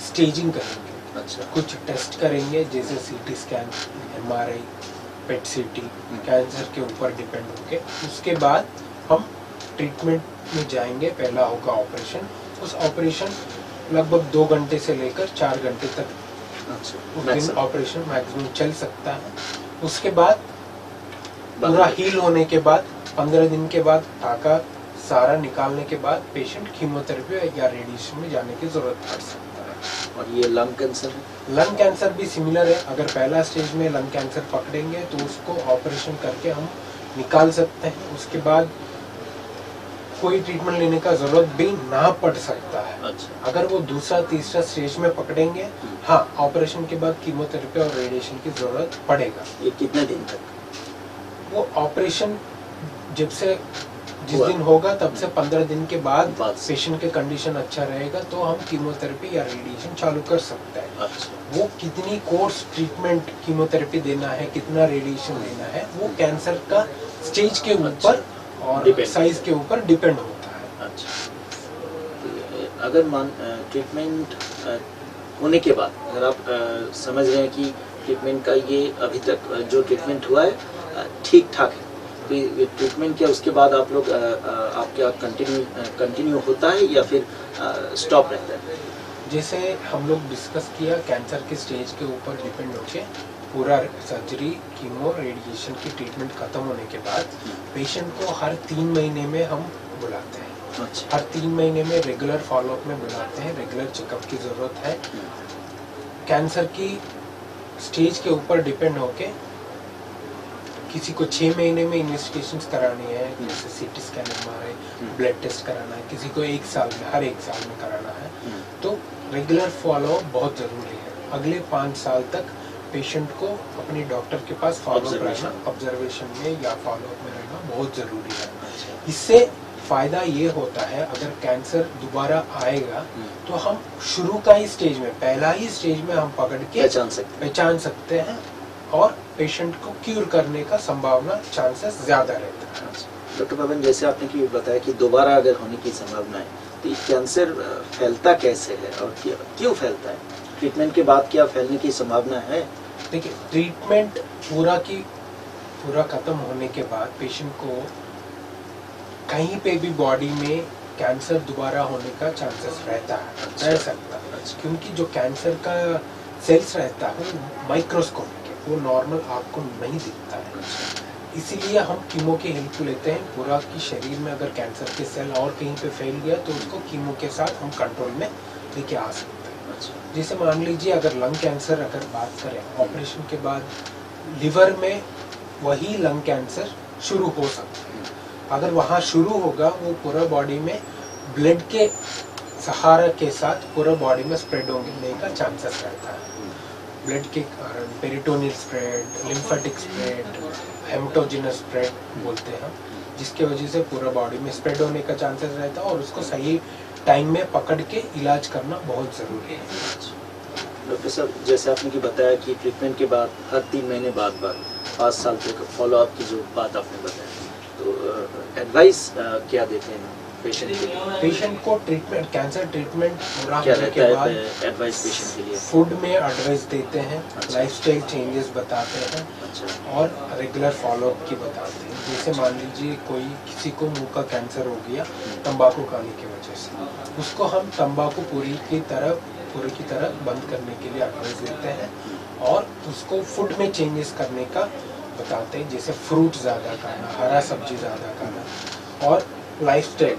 स्टेजिंग करेंगे,
अच्छा,
कुछ टेस्ट करेंगे जैसे सीटी स्कैन, एमआरआई, पेट सीटी, कैंसर के ऊपर डिपेंड होके उसके बाद हम ट्रीटमेंट में जाएंगे। पहला होगा ऑपरेशन। उस ऑपरेशन लगभग 2 घंटे से लेकर 4 घंटे तक
अच्छा,
उस दिन
maximum।
ऑपरेशन मैक्सिमम चल सकता है। उसके बाद पूरा
बाहर-
हील होने के बाद 15 दिन के बाद टाका सारा निकालने के बाद पेशेंट कीमोथेरेपी या रेडिएशन में जाने की जरूरत पड़ सकता है।
और ये लंग कैंसर है?
लंग कैंसर भी सिमिलर है। अगर पहला स्टेज में लंग कैंसर पकड़ेंगे तो उसको ऑपरेशन करके हम निकाल सकते हैं। उसके बाद कोई ट्रीटमेंट लेने का जरूरत भी ना पड़ सकता है।
अच्छा,
अगर वो दूसरा तीसरा स्टेज में पकड़ेंगे, हाँ, ऑपरेशन के बाद कीमोथेरेपी और रेडिएशन की जरूरत पड़ेगा।
ये कितने दिन तक?
वो ऑपरेशन जब से जिस
हुआ।
दिन होगा तब से 15 दिन के बाद
बाद से।
पेशेंट के कंडीशन अच्छा रहेगा तो हम कीमोथेरेपी या रेडिएशन चालू कर सकते हैं।
अच्छा,
वो कितनी कोर्स ट्रीटमेंट कीमोथेरेपी देना है, कितना रेडिएशन देना है, वो कैंसर का स्टेज के ऊपर और
Depend
साइज के ऊपर डिपेंड होता है।
अच्छा। तो अगर ट्रीटमेंट होने के बाद अगर आप समझ रहे हैं कि ट्रीटमेंट का ये अभी तक जो ट्रीटमेंट हुआ है ठीक ठाक है, तो ये ट्रीटमेंट क्या उसके बाद आप लोग आप क्या कंटिन्यू होता है या फिर स्टॉप रहता है?
जैसे हम लोग डिस्कस किया, कैंसर के स्टेज के ऊपर डिपेंड होके पूरा सर्जरी, कीमो, रेडिएशन की ट्रीटमेंट खत्म होने के बाद पेशेंट को हर 3 महीने में हम बुलाते हैं।
अच्छा,
हर 3 महीने में रेगुलर फॉलोअप में बुलाते हैं। रेगुलर चेकअप की जरूरत है। कैंसर की स्टेज के ऊपर डिपेंड होके किसी को 6 महीने में इन्वेस्टिगेशंस करानी है, जैसे CT scan, MRI, blood test कराना है, किसी को 1 साल में, हर 1 साल में कराना है। तो रेगुलर फॉलोअप बहुत जरूरी है। अगले 5 साल तक पेशेंट को अपने डॉक्टर के पास फॉलोअप रहना, ऑब्जर्वेशन में या फॉलोअप में रहना बहुत जरूरी है। इससे फायदा ये होता है, अगर कैंसर दोबारा आएगा तो हम शुरू का ही स्टेज में, पहला ही स्टेज में हम पकड़ के पहचान सकते हैं और पेशेंट को क्यूर करने का संभावना, चांसेस ज्यादा रहता है।
डॉक्टर पवन, जैसे आपने कि बताया कि दोबारा अगर होने की संभावना है, तो ये कैंसर फैलता कैसे है और क्यों फैलता है? ट्रीटमेंट के बाद क्या फैलने की संभावना है?
देखिए, ट्रीटमेंट पूरा खत्म होने के बाद पेशेंट को कहीं पे भी बॉडी में कैंसर दोबारा होने का चांसेस रहता है, रह सकता है। क्योंकि जो कैंसर का सेल्स रहता है वो माइक्रोस्कोपिक है, वो नॉर्मल आँख को नहीं दिखता है। इसीलिए हम कीमो की हेल्प लेते हैं। पूरा की शरीर में अगर कैंसर के सेल और कहीं पे फैल गया तो उसको कीमो के साथ हम कंट्रोल में लेके आ सकते हैं। जैसे मान लीजिए अगर लंग कैंसर अगर बात करें, ऑपरेशन के बाद लिवर में वही लंग कैंसर शुरू हो सकता है। अगर वहाँ शुरू होगा, वो पूरा बॉडी में ब्लड के सहारा के साथ पूरा बॉडी में स्प्रेड होने का चांसेस रहता है। ब्लड के कारण peritoneal spread, lymphatic spread, haematogenous spread बोलते हैं, जिसके वजह से पूरा बॉडी में स्प्रेड होने का चांसेस रहता है और उसको सही टाइम में पकड़ के इलाज करना बहुत ज़रूरी है।
डॉक्टर साहब, जैसे आपने कि बताया कि ट्रीटमेंट के बाद हर 3 महीने बाद 5 साल तक फॉलोअप की जो बात आपने बताया, तो एडवाइस क्या देते हैं पेशेंट के लिए?
पेशेंट को ट्रीटमेंट, कैंसर ट्रीटमेंट पूरा
क्या
होने
रहता
के
है
बाद
एडवाइस पेशेंट के लिए?
फूड में एडवाइस देते हैं,
अच्छा।
लाइफस्टाइल चेंजेस बताते हैं
अच्छा,
और रेगुलर फॉलोअप की बताते हैं। जैसे मान लीजिए कोई किसी को मुंह का कैंसर हो गया तंबाकू खाने की वजह से, उसको हम तंबाकू पूरी की तरह बंद करने के लिए एडवाइस देते हैं और उसको फूड में चेंजेस करने का बताते हैं, जैसे फ्रूट ज़्यादा खाना, हरा सब्जी ज़्यादा खाना और लाइफस्टाइल,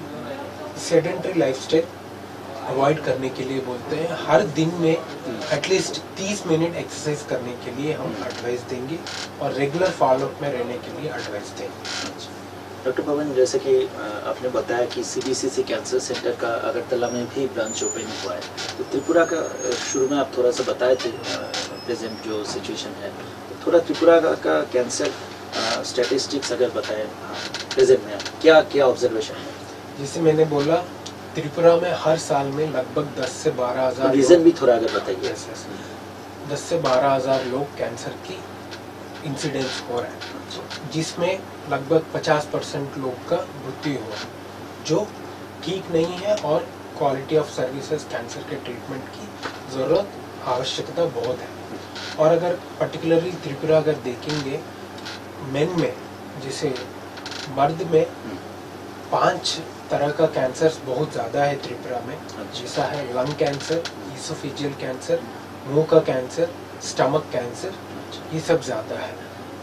सेडेंटरी लाइफस्टाइल अवॉइड करने के लिए बोलते हैं। हर दिन में एटलीस्ट 30 मिनट एक्सरसाइज करने के लिए हम एडवाइस देंगे और रेगुलर फॉलोअप में रहने के लिए एडवाइस देंगे।
डॉक्टर पवन, जैसे कि आपने बताया कि CBCC कैंसर सेंटर का अगरतला में भी ब्रांच ओपन हुआ है, तो त्रिपुरा का शुरू में आप थोड़ा सा बताए थे प्रेजेंट जो सिचुएशन है, तो थोड़ा त्रिपुरा का कैंसर स्टैटिस्टिक्स अगर बताएं प्रेजेंट में क्या क्या ऑब्जर्वेशन है?
जैसे मैंने बोला, त्रिपुरा में हर साल में लगभग 10 से 12 हज़ार
रीजन भी थोड़ा अगर बताइए।
10 से 12 हज़ार लोग कैंसर की इंसिडेंस हो रहा है, जिसमें लगभग 50% लोग का मृत्यु हुआ, जो ठीक नहीं है और क्वालिटी ऑफ सर्विसेज कैंसर के ट्रीटमेंट की ज़रूरत, आवश्यकता बहुत है। और अगर पर्टिकुलरली त्रिपुरा अगर देखेंगे, मेन में जैसे मर्द में 5 तरह का कैंसर बहुत ज़्यादा है त्रिपुरा में, जैसा है लंग कैंसर, ईसोफेजियल कैंसर, मुंह का कैंसर, स्टमक कैंसर, ये सब ज़्यादा है।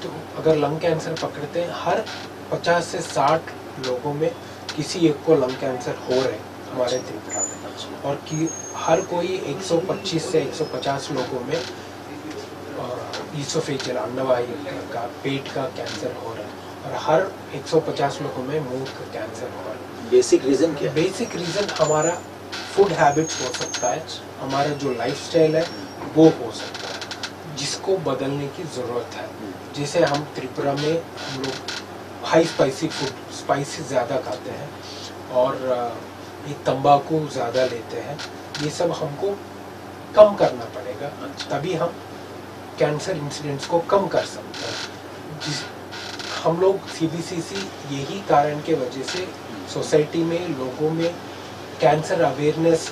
तो अगर लंग कैंसर पकड़ते हैं, हर 50 से 60 लोगों में किसी एक को लंग कैंसर हो रहे हैं हमारे त्रिपुरा में, और कि हर कोई 125 से 150 लोगों में ईसोफेजियल अन्नवायु का, पेट का कैंसर हो रहा है, और हर 150 लोगों में मुंह का कैंसर हो रहा है।
बेसिक रीजन क्या?
बेसिक रीजन हमारा फूड हैबिट्स हो सकता है, हमारा जो लाइफस्टाइल है वो हो सकता है, जिसको बदलने की ज़रूरत है। जैसे हम त्रिपुरा में हम लोग हाई स्पाइसी फूड, स्पाइसी ज़्यादा खाते हैं और ये तंबाकू ज़्यादा लेते हैं, ये सब हमको कम करना पड़ेगा, तभी हम कैंसर इंसिडेंट्स को कम कर सकते हैं। हम लोग CBCC यही कारण के वजह से सोसाइटी में, लोगों में कैंसर अवेयरनेस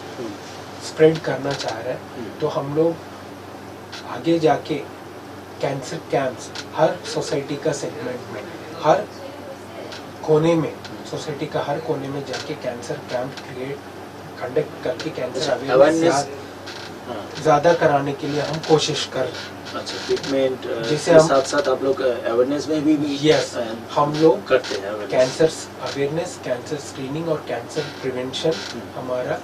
स्प्रेड करना चाह रहे हैं, तो हम लोग आगे जाके कैंसर कैंप्स हर सोसाइटी का सेगमेंट में, हर कोने में, सोसाइटी का हर कोने में जाके कैंसर कैंप कंडक्ट करके कैंसर अवेयरनेस ज़्यादा कराने के लिए हम कोशिश कर रहे हैं।
अच्छा, ट्रीटमेंट
जैसे
के साथ साथ आप लोग अवेयरनेस में भी
यस, हम लोग
करते हैं
कैंसर अवेयरनेस, कैंसर स्क्रीनिंग और कैंसर प्रिवेंशन हमारा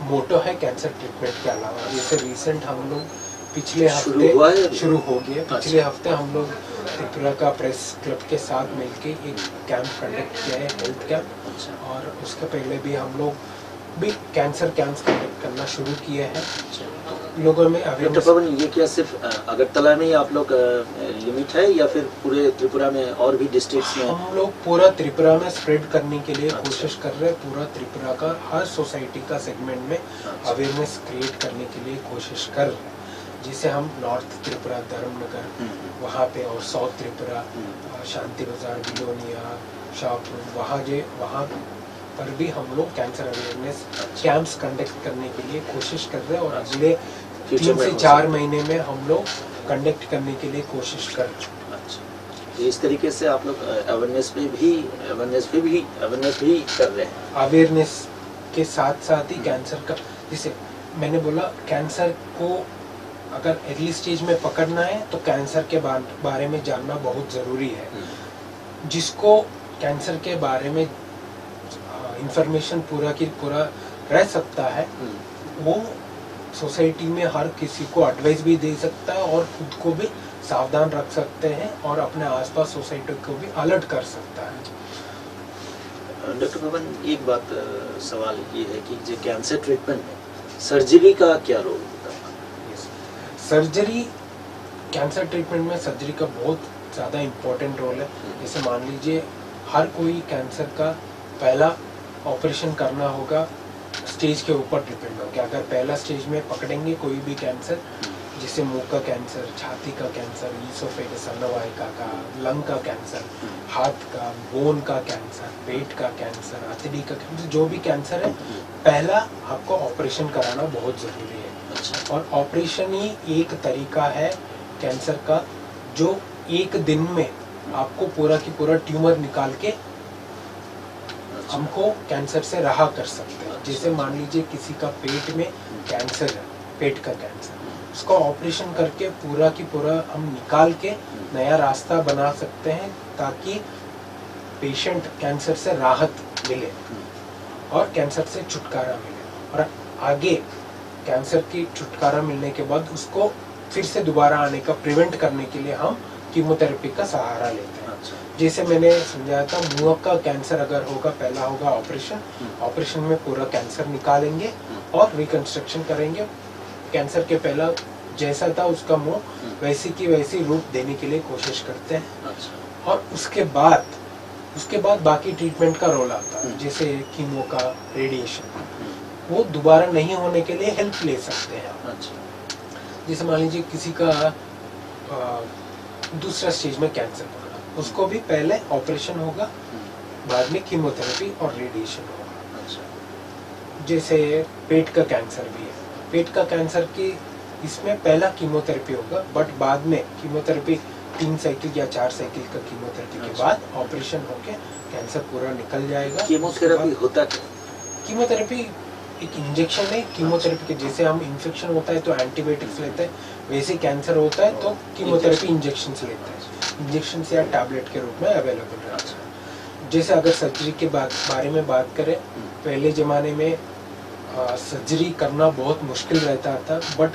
मोटो है कैंसर ट्रीटमेंट के अलावा। जैसे रिसेंट हम लोग पिछले हफ्ते शुरू हो गया, पिछले हफ्ते हम लोग त्रिपुरा का प्रेस क्लब के साथ मिलके एक कैंप कंडक्ट किया है, हेल्थ कैंप, और उसके पहले भी हम लोग भी कैंसर कैंप्स कंडक्ट करना शुरू किए हैं लोगों में
डॉक्टर पवन, ये क्या सिर्फ अगरतला में ही आप लोग लिमिट है या फिर पूरे त्रिपुरा में और भी डिस्ट्रिक्ट्स में?
हम लोग पूरा त्रिपुरा में स्प्रेड करने के लिए कोशिश कर रहे हैं। पूरा त्रिपुरा का हर सोसाइटी का सेगमेंट में अवेयरनेस क्रिएट करने के लिए कोशिश कर रहे हैं। जिसे हम नॉर्थ त्रिपुरा, धर्मनगर वहाँ पे, और साउथ त्रिपुरा, शांति बाजार, बिलोनिया, शाहपुर, वहाँ पर भी हम लोग कैंसर अवेयरनेस कैंप्स कंडक्ट करने के लिए कोशिश कर रहे हैं, और अगले 3 से 4 महीने में हम लोग कंडक्ट करने के लिए कोशिश कर रहे हैं।
अच्छा, इस तरीके से आप लोग अवेयरनेस भी कर रहे हैं।
अवेयरनेस के साथ साथ ही कैंसर का, जैसे मैंने बोला, कैंसर को अगर अर्ली स्टेज में पकड़ना है तो कैंसर के बारे में जानना बहुत ज़रूरी है। जिसको कैंसर के बारे में इंफॉर्मेशन पूरा की पूरा रह सकता है, वो सोसाइटी में हर किसी को एडवाइस भी दे सकता है और खुद को भी सावधान रख सकते हैं और अपने आसपास सोसाइटी को भी अलर्ट कर सकता है।
डॉक्टर पवन, एक बात सवाल ये है कि जो कैंसर ट्रीटमेंट में सर्जरी का क्या रोल होता है?
सर्जरी, कैंसर ट्रीटमेंट में सर्जरी का बहुत ज़्यादा इम्पोर्टेंट रोल है। जैसे मान लीजिए हर कोई कैंसर का पहला ऑपरेशन करना होगा, स्टेज के ऊपर डिपेंड हो कि अगर पहला स्टेज में पकड़ेंगे कोई भी कैंसर, जैसे मुंह का कैंसर, छाती का कैंसर, ईसोफेगस अन्नवाहिका का, लंग का कैंसर, हाथ का, बोन का कैंसर, पेट का कैंसर, हथेली का कैंसर, जो भी कैंसर है पहला आपको ऑपरेशन कराना बहुत ज़रूरी है। और ऑपरेशन ही एक तरीका है कैंसर का जो एक दिन में आपको पूरा की पूरा ट्यूमर निकाल के हमको कैंसर से रहा कर सकते हैं। जैसे मान लीजिए किसी का पेट में कैंसर है, पेट का कैंसर, उसका ऑपरेशन करके पूरा की पूरा हम निकाल के नया रास्ता बना सकते हैं ताकि पेशेंट कैंसर से राहत मिले और कैंसर से छुटकारा मिले। और आगे कैंसर की छुटकारा मिलने के बाद उसको फिर से दोबारा आने का प्रिवेंट करने के लिए हम कीमोथेरेपी का सहारा लेते हैं। जैसे मैंने समझाया था, मुंह का कैंसर अगर होगा, पहला होगा ऑपरेशन, ऑपरेशन में पूरा कैंसर निकालेंगे और रिकंस्ट्रक्शन करेंगे। कैंसर के पहला जैसा था उसका मुंह वैसी की वैसी रूप देने के लिए कोशिश करते हैं। और उसके बाद बाकी ट्रीटमेंट का रोल आता है, जैसे कीमो का, रेडिएशन, वो दोबारा नहीं होने के लिए हेल्प ले सकते हैं। जैसे मान लीजिए किसी का दूसरा स्टेज में कैंसर पकड़ा, उसको भी पहले ऑपरेशन होगा, बाद में कीमोथेरेपी और रेडिएशन होगा। जैसे पेट का कैंसर भी है, पेट का कैंसर की इसमें पहला कीमोथेरेपी होगा, बट बाद में कीमोथेरेपी 3 साइकिल या 4 साइकिल का कीमोथेरेपी के बाद ऑपरेशन होके कैंसर पूरा निकल जाएगा।
कीमोथेरेपी होता क्या?
कीमोथेरेपी एक इंजेक्शन है। कीमोथेरेपी के जैसे हम इन्फेक्शन होता है तो एंटीबायोटिक्स लेते हैं, वैसे कैंसर होता है तो कीमोथेरेपी इंजेक्शन लेते हैं। इंजेक्शन या टैबलेट के रूप में अवेलेबल रहता है। जैसे अगर सर्जरी के बारे में बात करें, पहले ज़माने में सर्जरी करना बहुत मुश्किल रहता था, बट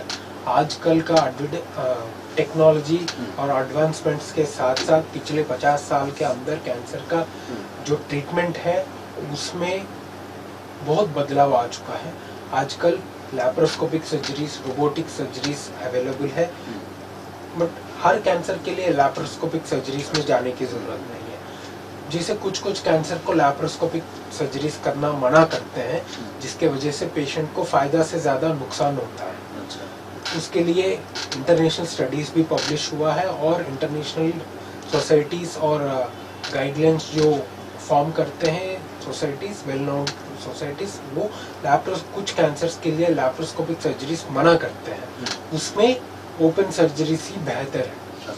आजकल का टेक्नोलॉजी और एडवांसमेंट्स के साथ साथ पिछले 50 साल के अंदर कैंसर का जो ट्रीटमेंट है उसमें बहुत बदलाव आ चुका है। आजकल laparoscopic surgeries, robotic surgeries available है, बट हर कैंसर के लिए लैप्रोस्कोपिक सर्जरीज में जाने की ज़रूरत नहीं है। जैसे कुछ कैंसर को लैप्रोस्कोपिक सर्जरीज करना मना करते हैं, जिसके वजह से पेशेंट को फ़ायदा से ज़्यादा नुकसान होता है। उसके लिए इंटरनेशनल स्टडीज़ भी पब्लिश हुआ है और इंटरनेशनल सोसाइटीज़ और गाइडलाइंस जो फॉर्म करते हैं सोसाइटीज़, वेल नोन सोसाइटीज़, वो कुछ कैंसर्स के लिए लैप्रोस्कोपिक सर्जरीज मना करते हैं, उसमें ओपन सर्जरीज ही बेहतर है।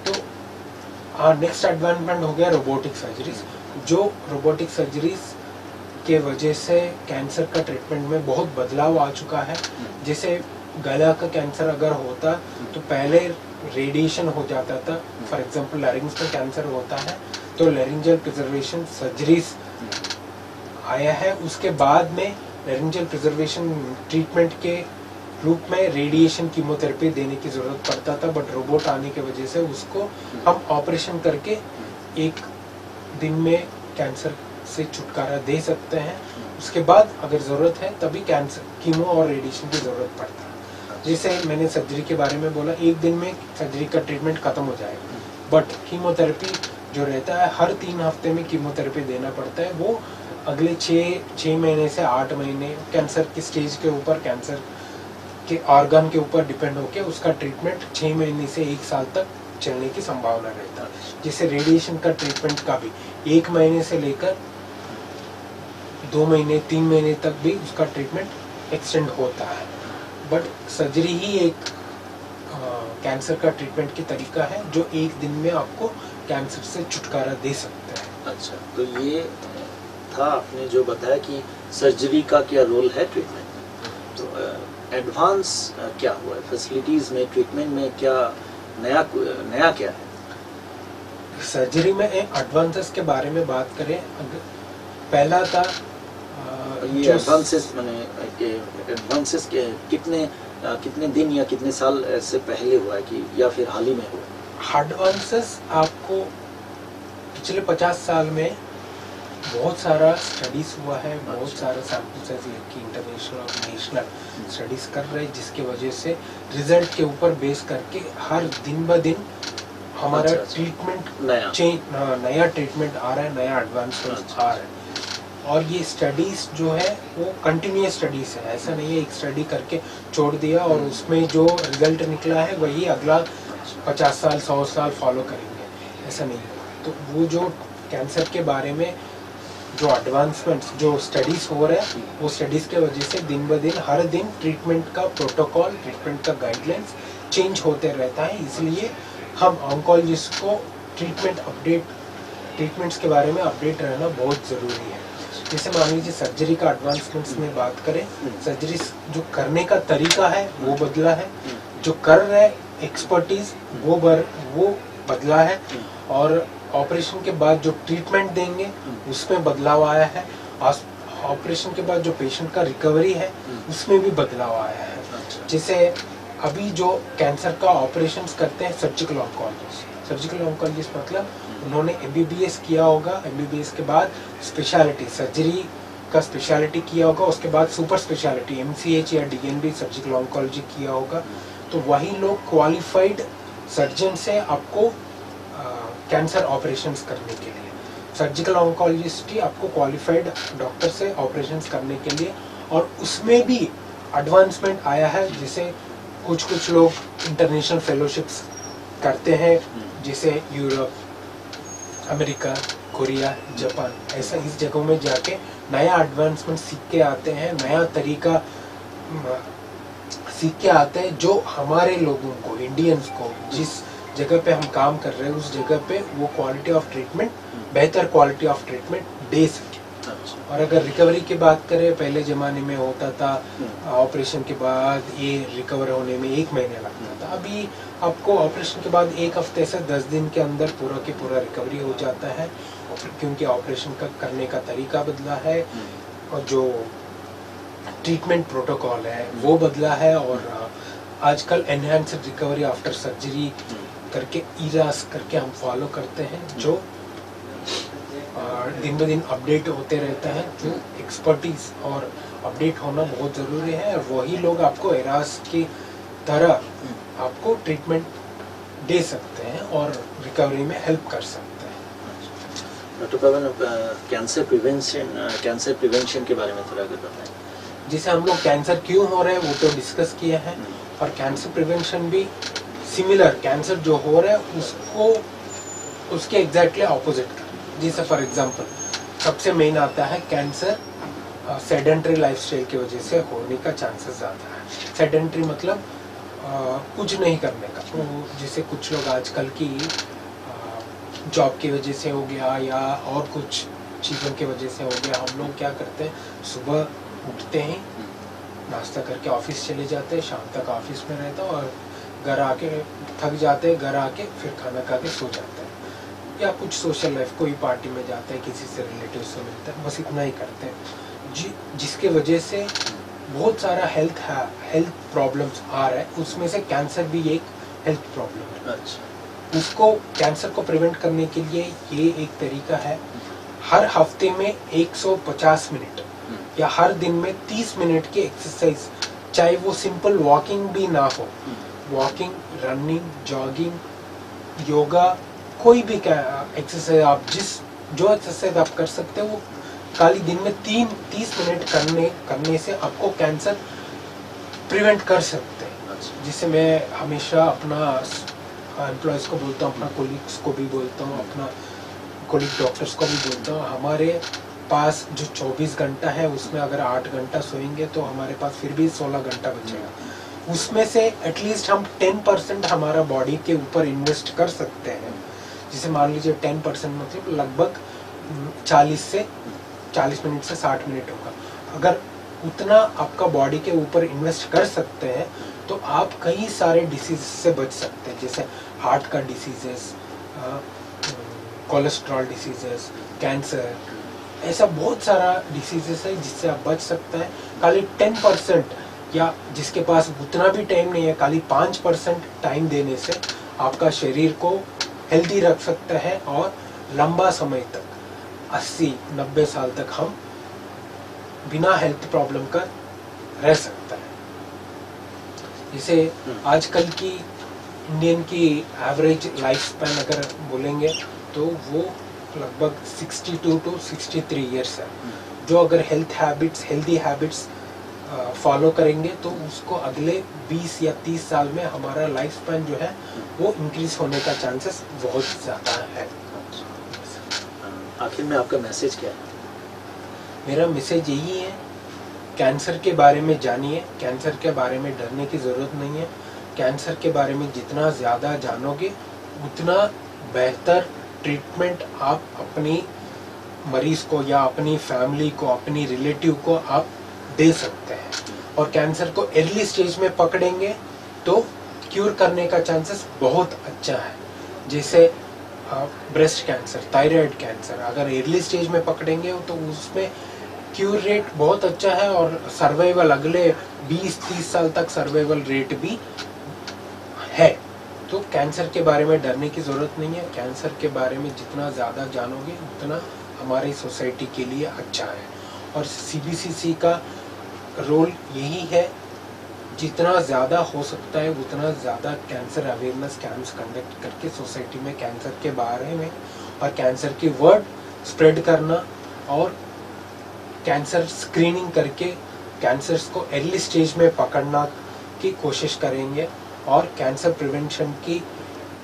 तो नेक्स्ट एडवांसमेंट हो गया रोबोटिक सर्जरीज, जो रोबोटिक सर्जरीज के वजह से कैंसर का ट्रीटमेंट में बहुत बदलाव आ चुका है। जैसे गला का कैंसर अगर होता तो पहले रेडिएशन हो जाता था। फॉर एग्जांपल लैरिंग्स में कैंसर होता है तो लैरिंजियल प्रिजर्वेशन सर्जरीज आया है, उसके बाद में लैरिंजियल प्रिजर्वेशन ट्रीटमेंट के रूप में रेडिएशन कीमोथेरेपी देने की ज़रूरत पड़ता था, बट रोबोट आने की वजह से उसको हम ऑपरेशन करके एक दिन में कैंसर से छुटकारा दे सकते हैं। उसके बाद अगर ज़रूरत है तभी कैंसर कीमो और रेडिएशन की ज़रूरत पड़ता है। जैसे मैंने सर्जरी के बारे में बोला, एक दिन में सर्जरी का ट्रीटमेंट खत्म हो जाएगा, बट कीमोथेरेपी जो रहता है हर 3 हफ्ते में कीमोथेरेपी देना पड़ता है। वो अगले 6 महीने से 8 महीने कैंसर की स्टेज के ऊपर, कैंसर के ऑर्गन के ऊपर डिपेंड होकर उसका ट्रीटमेंट 6 महीने से 1 साल तक चलने की संभावना रहता है। जैसे रेडिएशन का ट्रीटमेंट का भी 1 महीने से लेकर 2 महीने 3 महीने तक भी उसका ट्रीटमेंट एक्सटेंड होता है, बट सर्जरी ही एक कैंसर का ट्रीटमेंट की तरीका है जो एक दिन में आपको कैंसर से छुटकारा दे सकता है।
अच्छा, तो ये था आपने जो बताया कि सर्जरी का क्या रोल है ट्रीटमेंट में, तो एडवांस क्या हुआ है फैसिलिटीज में, ट्रीटमेंट में क्या नया क्या है?
सर्जरी में एडवांसेस के बारे में बात करें, पहला था
ये एडवांसेस माने एडवांसेस के कितने दिन या कितने साल से पहले हुआ है कि या फिर हाल ही में हुआ?
एडवांसेस आपको पिछले 50 साल में बहुत सारा स्टडीज हुआ है, बहुत सारा सैम्पल्स है कि इंटरनेशनल और नेशनल स्टडीज कर रहे हैं, जिसके वजह से रिजल्ट के ऊपर बेस करके हर दिन ब दिन हमारा ट्रीटमेंट नया ट्रीटमेंट आ रहा है, नया एडवांसमेंट आ रहा है। और ये स्टडीज जो है वो कंटिन्यूअस स्टडीज है, ऐसा नहीं है एक स्टडी करके छोड़ दिया और उसमें जो रिजल्ट निकला है वही अगला 50 साल 100 साल फॉलो करेंगे, ऐसा नहीं है। तो वो जो कैंसर के बारे में जो एडवांसमेंट्स जो स्टडीज हो रहे हैं, वो स्टडीज के वजह से दिन ब दिन हर दिन ट्रीटमेंट का प्रोटोकॉल, ट्रीटमेंट का गाइडलाइंस चेंज होते रहता है। इसलिए हम ऑन्कोलॉजिस्ट को ट्रीटमेंट्स के बारे में अपडेट रहना बहुत ज़रूरी है। जैसे मान लीजिए सर्जरी का एडवांसमेंट्स में बात करें, सर्जरी जो करने का तरीका है वो बदला है, जो कर रहे एक्सपर्टीज वो बदला है, और ऑपरेशन के बाद जो ट्रीटमेंट देंगे उसमें बदलाव आया है। ऑपरेशन के बाद जो पेशेंट का रिकवरी है उसमें भी बदलाव आया है। जैसे अभी जो कैंसर का ऑपरेशंस करते हैं सर्जिकल ऑन्कोलॉजिस्ट मतलब उन्होंने एमबीबीएस किया होगा, एमबीबीएस के बाद स्पेशलिटी सर्जरी का स्पेशलिटी किया होगा, उसके बाद सुपर स्पेशलिटी एमसीएच या डीएनबी सर्जिकल ऑन्कोलॉजी किया होगा, तो वही लोग क्वालिफाइड सर्जन से आपको कैंसर ऑपरेशंस करने के लिए, सर्जिकल ऑन्कोलॉजिस्ट ही आपको क्वालिफाइड डॉक्टर से ऑपरेशंस करने के लिए। और उसमें भी एडवांसमेंट आया है, जैसे कुछ लोग इंटरनेशनल फेलोशिप्स करते हैं, जैसे यूरोप, अमेरिका, कोरिया, जापान, ऐसा इस जगहों में जाके नया एडवांसमेंट सीख के आते हैं, नया तरीका सीख के आते हैं, जो हमारे लोगों को, इंडियंस को, जिस जगह पे हम काम कर रहे हैं उस जगह पे वो क्वालिटी ऑफ ट्रीटमेंट, बेहतर क्वालिटी ऑफ ट्रीटमेंट दे सके। और अगर रिकवरी की बात करें, पहले ज़माने में होता था ऑपरेशन के बाद ये रिकवर होने में 1 महीना लगता था, अभी आपको ऑपरेशन के बाद 1 हफ्ते से 10 दिन के अंदर पूरा के पूरा रिकवरी हो जाता है, क्योंकि ऑपरेशन का करने का तरीका बदला है और जो ट्रीटमेंट प्रोटोकॉल है वो बदला है। और आजकल एनहांस्ड रिकवरी आफ्टर सर्जरी करके ईरास करके हम फॉलो करते हैं, जो दिन ब दिन अपडेट होते रहता है, जो एक्सपर्टीज और अपडेट होना बहुत ज़रूरी है। और वही लोग आपको एरास की तरह आपको ट्रीटमेंट दे सकते हैं और रिकवरी में हेल्प कर सकते हैं।
डॉक्टर पवन, कैंसर प्रिवेंशन के बारे में थोड़ा आगे बताएं।
जैसे हम लोग कैंसर क्यों हो रहे हैं वो तो डिस्कस किए हैं, और कैंसर प्रिवेंशन भी सिमिलर, कैंसर जो हो रहा है उसको उसके एग्जैक्टली ऑपोजिट कर। जैसे फॉर एग्जांपल सबसे मेन आता है कैंसर सेडेंटरी लाइफस्टाइल की वजह से होने का चांसेस ज़्यादा है। सेडेंटरी मतलब कुछ नहीं करने का, तो जैसे कुछ लोग आजकल की जॉब की वजह से हो गया या और कुछ चीज़ों की वजह से हो गया, हम लोग क्या करते हैं, सुबह उठते हैं, नाश्ता करके ऑफिस चले जाते हैं, शाम तक ऑफिस में रहते हैं और घर आके थक जाते हैं, घर आके फिर खाना खा के सो जाते हैं, या कुछ सोशल लाइफ, कोई पार्टी में जाते हैं, किसी से रिलेटिव से मिलते हैं, बस इतना ही करते हैं, जिसके वजह से बहुत सारा हेल्थ प्रॉब्लम्स आ रहा है। उसमें से कैंसर भी एक हेल्थ प्रॉब्लम है। अच्छा, उसको कैंसर को प्रिवेंट करने के लिए ये एक तरीका है, हर हफ्ते में 150 मिनट या हर दिन में 30 मिनट की एक्सरसाइज, चाहे वो सिंपल वॉकिंग भी ना हो, वॉकिंग, रनिंग, जॉगिंग, योगा, कोई भी एक्सरसाइज आप जो एक्सरसाइज आप कर सकते हो वो खाली दिन में 30 मिनट करने से आपको कैंसर प्रिवेंट कर सकते हैं। जिससे मैं हमेशा अपना एम्प्लॉयज़ को बोलता हूँ, अपना कोलीग्स को भी बोलता हूँ, अपना कोलीग डॉक्टर्स को भी बोलता हूँ, हमारे पास जो 24 घंटा है उसमें अगर 8 घंटा सोएंगे तो हमारे पास फिर भी 16 घंटा बचेगा। उसमें से एटलीस्ट हम 10% हमारा बॉडी के ऊपर इन्वेस्ट कर सकते हैं। जैसे मान लीजिए 10% मतलब लगभग 40 मिनट से 60 मिनट होगा। अगर उतना आपका बॉडी के ऊपर इन्वेस्ट कर सकते हैं तो आप कई सारे डिसीज से बच सकते हैं, जैसे हार्ट का डिसीजेस, कोलेस्ट्रॉल डिसीजेस, कैंसर, ऐसा बहुत सारा डिसीजेस है जिससे आप बच सकते हैं। खाली 10% या जिसके पास उतना भी टाइम नहीं है, खाली 5% टाइम देने से आपका शरीर को हेल्दी रख सकता है और लंबा समय तक 80-90 साल तक हम बिना हेल्थ प्रॉब्लम का रह सकता है। जैसे आजकल की इंडियन की एवरेज लाइफ स्पैन अगर बोलेंगे तो वो लगभग 62 to 63 इयर्स है। जो अगर हेल्दी हैबिट्स फॉलो करेंगे तो उसको अगले 20 या 30 साल में हमारा लाइफ स्पैन जो है वो इंक्रीज होने का चांसेस बहुत ज़्यादा है।
आखिर में आपका मैसेज क्या है?
मेरा मैसेज यही है, कैंसर के बारे में जानिए, कैंसर के बारे में डरने की ज़रूरत नहीं है। कैंसर के बारे में जितना ज़्यादा जानोगे उतना बेहतर ट्रीटमेंट आप अपनी मरीज़ को या अपनी फैमिली को, अपनी रिलेटिव को आप दे सकते हैं। और कैंसर को अर्ली स्टेज में पकड़ेंगे तो क्यूर करने का चांसेस बहुत अच्छा है। जैसे ब्रेस्ट कैंसर, थायराइड कैंसर अगर अर्ली स्टेज में पकड़ेंगे तो उसमें क्यूर रेट बहुत अच्छा है और सर्वाइवल अगले 20-30 साल तक सर्वाइवल रेट भी है। तो कैंसर के बारे में डरने की ज़रूरत नहीं है। कैंसर के बारे में जितना ज़्यादा जानोगे उतना हमारी सोसाइटी के लिए अच्छा है। और CBCC का रोल यही है, जितना ज़्यादा हो सकता है उतना ज़्यादा कैंसर अवेयरनेस कैंप्स कंडक्ट करके सोसाइटी में कैंसर के बारे में और कैंसर की वर्ड स्प्रेड करना और कैंसर स्क्रीनिंग करके कैंसर्स को अर्ली स्टेज में पकड़ना की कोशिश करेंगे। और कैंसर प्रिवेंशन की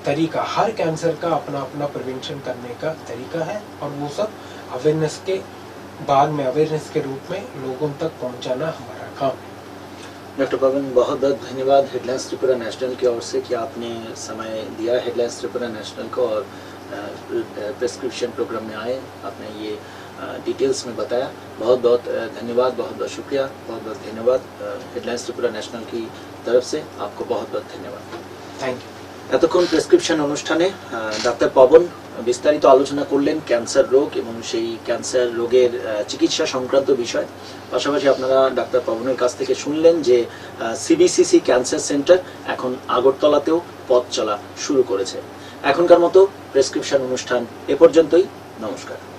तरीका, हर कैंसर का अपना अपना प्रिवेंशन करने का तरीका है और वो सब अवेयरनेस के बाद में, अवेयरनेस के रूप में लोगों तक पहुंचाना हमारा काम है।
डॉक्टर पवन, बहुत बहुत धन्यवाद हेडलाइंस त्रिपुरा नेशनल की ओर से कि आपने समय दिया हेडलाइंस त्रिपुरा नेशनल को और प्रेस्क्रिप्शन प्रोग्राम में आए, आपने ये डिटेल्स में बताया। बहुत बहुत धन्यवाद, बहुत बहुत शुक्रिया, बहुत बहुत धन्यवाद हेडलाइंस त्रिपुरा नेशनल की तरफ से आपको बहुत बहुत धन्यवाद।
Thank you.
এতক্ষণ প্রেসক্রিপশন অনুষ্ঠানে ডাক্তার পবন বিস্তারিত আলোচনা করলেন ক্যান্সার রোগ এবং সেই ক্যান্সার রোগের চিকিৎসা সংক্রান্ত বিষয়। পাশাপাশি আপনারা ডাক্তার পবনের কাছ থেকে শুনলেন যে CBCC ক্যান্সার সেন্টার এখন আগরতলাতেও পথ চলা শুরু করেছে। এখনকার মতো প্রেসক্রিপশন অনুষ্ঠান এ পর্যন্তই। নমস্কার।